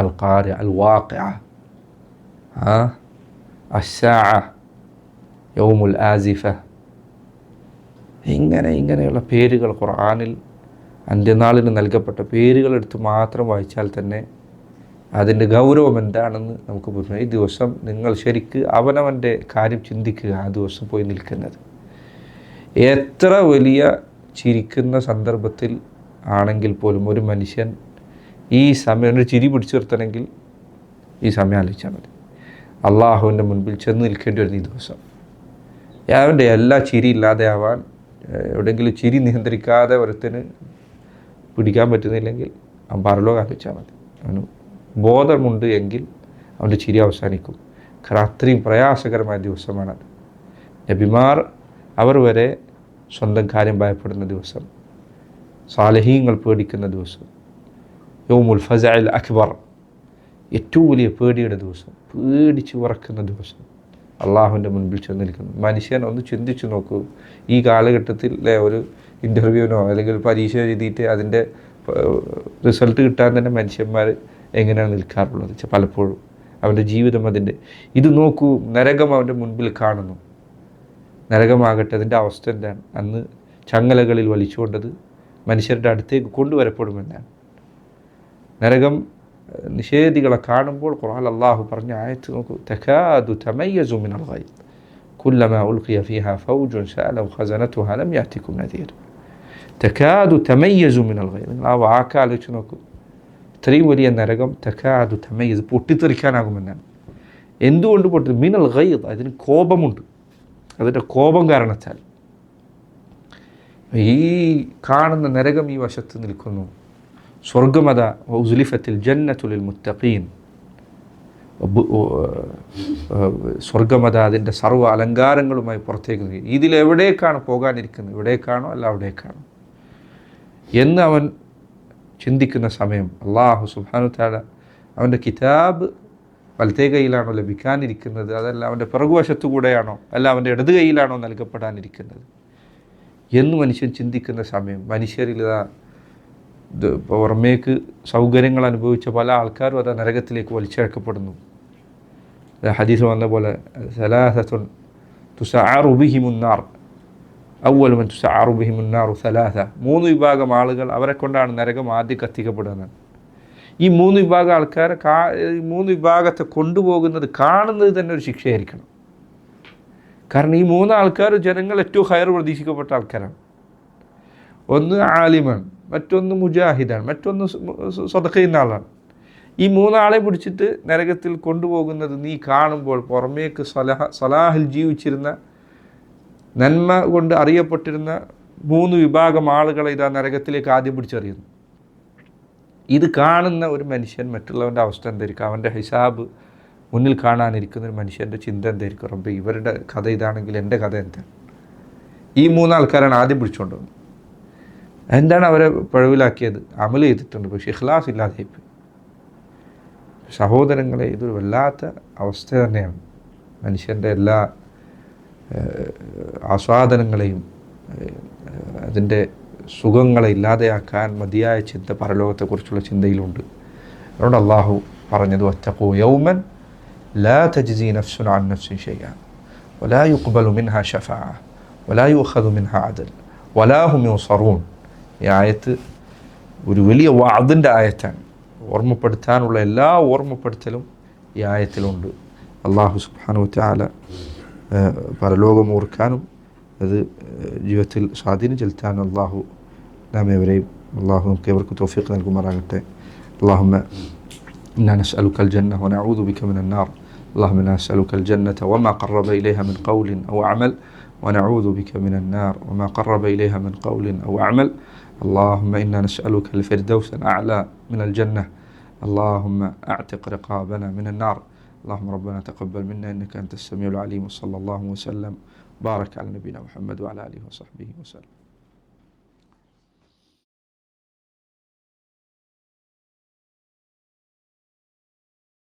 അൽ ഖാരിഅ, അൽ വാഖിഅ, അസ്സാഅ, യൗമുൽ ആസിഫ, ഇങ്ങനെയുള്ള പേരുകൾ ഖുർആനിൽ അന്ത്യനാളിന് നൽകപ്പെട്ട പേരുകൾ എടുത്ത് മാത്രം വായിച്ചാൽ തന്നെ അതിൻ്റെ ഗൗരവം എന്താണെന്ന് നമുക്ക് പറയാം. ഈ ദിവസം നിങ്ങൾ ശരിക്ക് അവനവൻ്റെ കാര്യം ചിന്തിക്കുക. ആ ദിവസം പോയി നിൽക്കുന്നത് എത്ര വലിയ ചിരിക്കുന്ന സന്ദർഭത്തിൽ ആണെങ്കിൽ പോലും ഒരു മനുഷ്യൻ ഈ സമയം ഒരു ചിരി പിടിച്ചു നിർത്തണമെങ്കിൽ ഈ സമയം ആലോചിച്ചാൽ മതി. അള്ളാഹുവിൻ്റെ മുൻപിൽ ചെന്ന് നിൽക്കേണ്ടി വരുന്ന ഈ ദിവസം, അവൻ്റെ എല്ലാ ചിരി ഇല്ലാതെ ആവാൻ, എവിടെയെങ്കിലും ചിരി നിയന്ത്രിക്കാതെ ഒരുത്തിന് പിടിക്കാൻ പറ്റുന്നില്ലെങ്കിൽ അവൻ പരലോകം ആലോചിച്ചാൽ മതി. അവന് ബോധമുണ്ട് എങ്കിൽ അവൻ്റെ ചിരി അവസാനിക്കും. കാരണം അത്രയും പ്രയാസകരമായ ദിവസമാണത്. നബിമാർ അവർ വരെ സ്വന്തം കാര്യം ഭയപ്പെടുന്ന ദിവസം, സാലിഹീങ്ങൾ പേടിക്കുന്ന ദിവസം, യൗമുൽ ഫസഇൽ അക്ബർ, ഏറ്റവും വലിയ പേടിയുടെ ദിവസം, പേടിച്ച് വിറക്കുന്ന ദിവസം, അള്ളാഹുവിൻ്റെ മുൻപിൽ ചെന്ന് നിൽക്കുന്നു. മനുഷ്യൻ ഒന്ന് ചിന്തിച്ച് നോക്കൂ, ഈ കാലഘട്ടത്തിലെ ഒരു ഇൻ്റർവ്യൂവിനോ അല്ലെങ്കിൽ പരീക്ഷ എഴുതിയിട്ട് അതിൻ്റെ റിസൾട്ട് കിട്ടാൻ തന്നെ മനുഷ്യന്മാർ എങ്ങനെയാണ് നിൽക്കാറുള്ളത്? പലപ്പോഴും അവൻ്റെ ജീവിതം അതിൻ്റെ ഇത് നോക്കൂ, നരകം അവൻ്റെ മുൻപിൽ കാണുന്നു. നരകമാകട്ടെ അതിൻ്റെ അവസ്ഥ എന്താണ്? അന്ന് ചങ്ങലകളിൽ വലിച്ചുകൊണ്ടത് മനുഷ്യരുടെ അടുത്തേക്ക് കൊണ്ടുവരപ്പെടുമെന്നാണ്. നരകം നിഷേധികളെ കാണുമ്പോൾ ഖുർആൻ അല്ലാഹു പറഞ്ഞ ആയത്ത് നോക്കൂ, തകാദു തമയ്യസു മിനൽ ഗൈദ് കുല്ലമാ ഉൽഖിയ ഫീഹാ ഫൗജുൻ സഅലഹു ഖസനതുഹാ ലം യഅതികും നദീർ. തകാദു തമയ്യസു മിനൽ ഗൈദ്, ആ വാക്ക് ആലോചിച്ച് നോക്കൂ. ഇത്രയും വലിയ നരകം തകാദു തമയ്യസ്, പൊട്ടിത്തെറിക്കാനാകുമെന്നാണ്. എന്തുകൊണ്ട് പൊട്ടി? മിനൽ ഗൈദ്, അതിന് കോപമുണ്ട്. അതിൻ്റെ കോപം കാരണത്താൽ ഈ കാണുന്ന നരകം ഈ വശത്ത് നിൽക്കുന്നു. സ്വർഗമത ഉസ്ലിഫത്തിൽ ജന്നത്തുൽ മുത്തഖീൻ, സ്വർഗമത അതിൻ്റെ സർവ്വ അലങ്കാരങ്ങളുമായി പുറത്തേക്ക് നീങ്ങി. ഇതിലെവിടേക്കാണ് പോകാനിരിക്കുന്നത്? ഇവിടേക്കാണോ അല്ല അവിടേക്കാണോ എന്ന് അവൻ ചിന്തിക്കുന്ന സമയം അല്ലാഹു സുബ്ഹാനഹു തആല അവൻ്റെ കിതാബ് വലത്തേ കൈയിലാണോ ലഭിക്കാനിരിക്കുന്നത്, അതല്ല അവൻ്റെ പിറകുവശത്തു കൂടെയാണോ, അല്ല അവൻ്റെ ഇടത് കൈയിലാണോ നൽകപ്പെടാനിരിക്കുന്നത് എന്ന് മനുഷ്യൻ ചിന്തിക്കുന്ന സമയം, മനുഷ്യരിൽ പുറമേക്ക് സൗകര്യങ്ങൾ അനുഭവിച്ച പല ആൾക്കാരും അത് നരകത്തിലേക്ക് വലിച്ചിഴക്കപ്പെടുന്നു. ഹദീസ് വന്ന പോലെ സലാസത്തുൻ തുസഅറു ബിഹിമുന്നാർ, അവ്വലു മൻ തുസഅറു ബിഹിമുന്നാറു സലാസ, 3 വിഭാഗം ആളുകൾ, അവരെ കൊണ്ടാണ് നരകം ആദ്യം കത്തിക്കപ്പെടുന്നത്. ഈ 3 വിഭാഗം ആൾക്കാരെ 3 വിഭാഗത്തെ കൊണ്ടുപോകുന്നത് കാണുന്നത് തന്നെ ഒരു ശിക്ഷയായിരിക്കണം. കാരണം ഈ 3 ആൾക്കാർ ജനങ്ങൾ ഏറ്റവും ഹൈർ പ്രതീക്ഷിക്കപ്പെട്ട ആൾക്കാരാണ്. ഒന്ന് ആലിമാണ്, മറ്റൊന്ന് മുജാഹിദാണ്, മറ്റൊന്ന് സദഖ ചെയ്യുന്ന ആളാണ്. ഈ 3 ആളെ പിടിച്ചിട്ട് നരകത്തിൽ കൊണ്ടുപോകുന്നത് നീ കാണുമ്പോൾ പുറമേക്ക് സലാഹിൽ ജീവിച്ചിരുന്ന, നന്മ കൊണ്ട് അറിയപ്പെട്ടിരുന്ന 3 വിഭാഗം ആളുകളെ ഇതാ നരകത്തിലേക്ക് ആദ്യം പിടിച്ചെറിയുന്നു. ഇത് കാണുന്ന ഒരു മനുഷ്യൻ മറ്റുള്ളവൻ്റെ അവസ്ഥ എന്തായിരിക്കും? അവൻ്റെ ഹിസാബ് മുന്നിൽ കാണാനിരിക്കുന്ന ഒരു മനുഷ്യൻ്റെ ചിന്ത എന്തായിരിക്കും? റബ്ബേ, ഇവരുടെ കഥ ഇതാണെങ്കിൽ എൻ്റെ കഥ എന്താണ്? ഈ 3 ആൾക്കാരാണ് ആദ്യം പിടിച്ചുകൊണ്ടുവന്നത്. എന്താണ് അവരെ പിഴവിലാക്കിയത്? അമൽ ചെയ്തിട്ടുണ്ട്, പക്ഷേ ഇഖ്ലാസ് ഇല്ലാതെയായിപ്പോയി. സഹോദരങ്ങളെ, ഇതൊരു വല്ലാത്ത അവസ്ഥ തന്നെയാണ്. മനുഷ്യൻ്റെ എല്ലാ ആസ്വാദനങ്ങളെയും അതിൻ്റെ സുഖങ്ങളെ ഇല്ലാതെയാക്കാൻ മതിയായ ചിന്ത പരലോകത്തെക്കുറിച്ചുള്ള ചിന്തയിലുണ്ട്. അതുകൊണ്ട് അള്ളാഹു പറഞ്ഞത് വത്തഖൂ യൗമൻ ലാ തജ്സി നഫ്സുൻ അൻ നഫ്സിൻ ഷൈഅ വലാ യുഖ്ബലു മിൻഹാ ശഫാഅ വലാ യുഖദു മിൻഹാ അദൽ വലാ ഹും യുൻസറൂൻ. ഈ ആയത്ത് ഒരു വലിയ വഅദിൻ്റെ ആയത്താണ്. ഓർമ്മപ്പെടുത്താനുള്ള എല്ലാ ഓർമ്മപ്പെടുത്തലും ഈ ആയത്തിലുണ്ട്. അള്ളാഹു സുബ്ഹാനഹു വ തആല പരലോകം ഓർക്കാനും അത് ജീവിതത്തിൽ സ്വാധീനം ചെലുത്താനും അള്ളാഹു നാം ഏവരെയും അള്ളാഹു നമുക്ക് ഏവർക്ക് തൗഫീഖ് നൽകുമാറാകട്ടെ. اللهم إنا نسألك الجنة ونعوذ بك من النار. اللهم إنا نسألك الجنة وما قرب إليها من قول أو عمل ونعوذ بك من النار وما قرب إليها من قول أو عمل. اللهم إنا نسألك الفردوس الأعلى من الجنة. اللهم أعتق رقابنا من النار. اللهم ربنا تقبل منا إنك أنت السميع العليم. وصلى الله وسلم بارك على نبينا محمد وعلى آله وصحبه وسلم.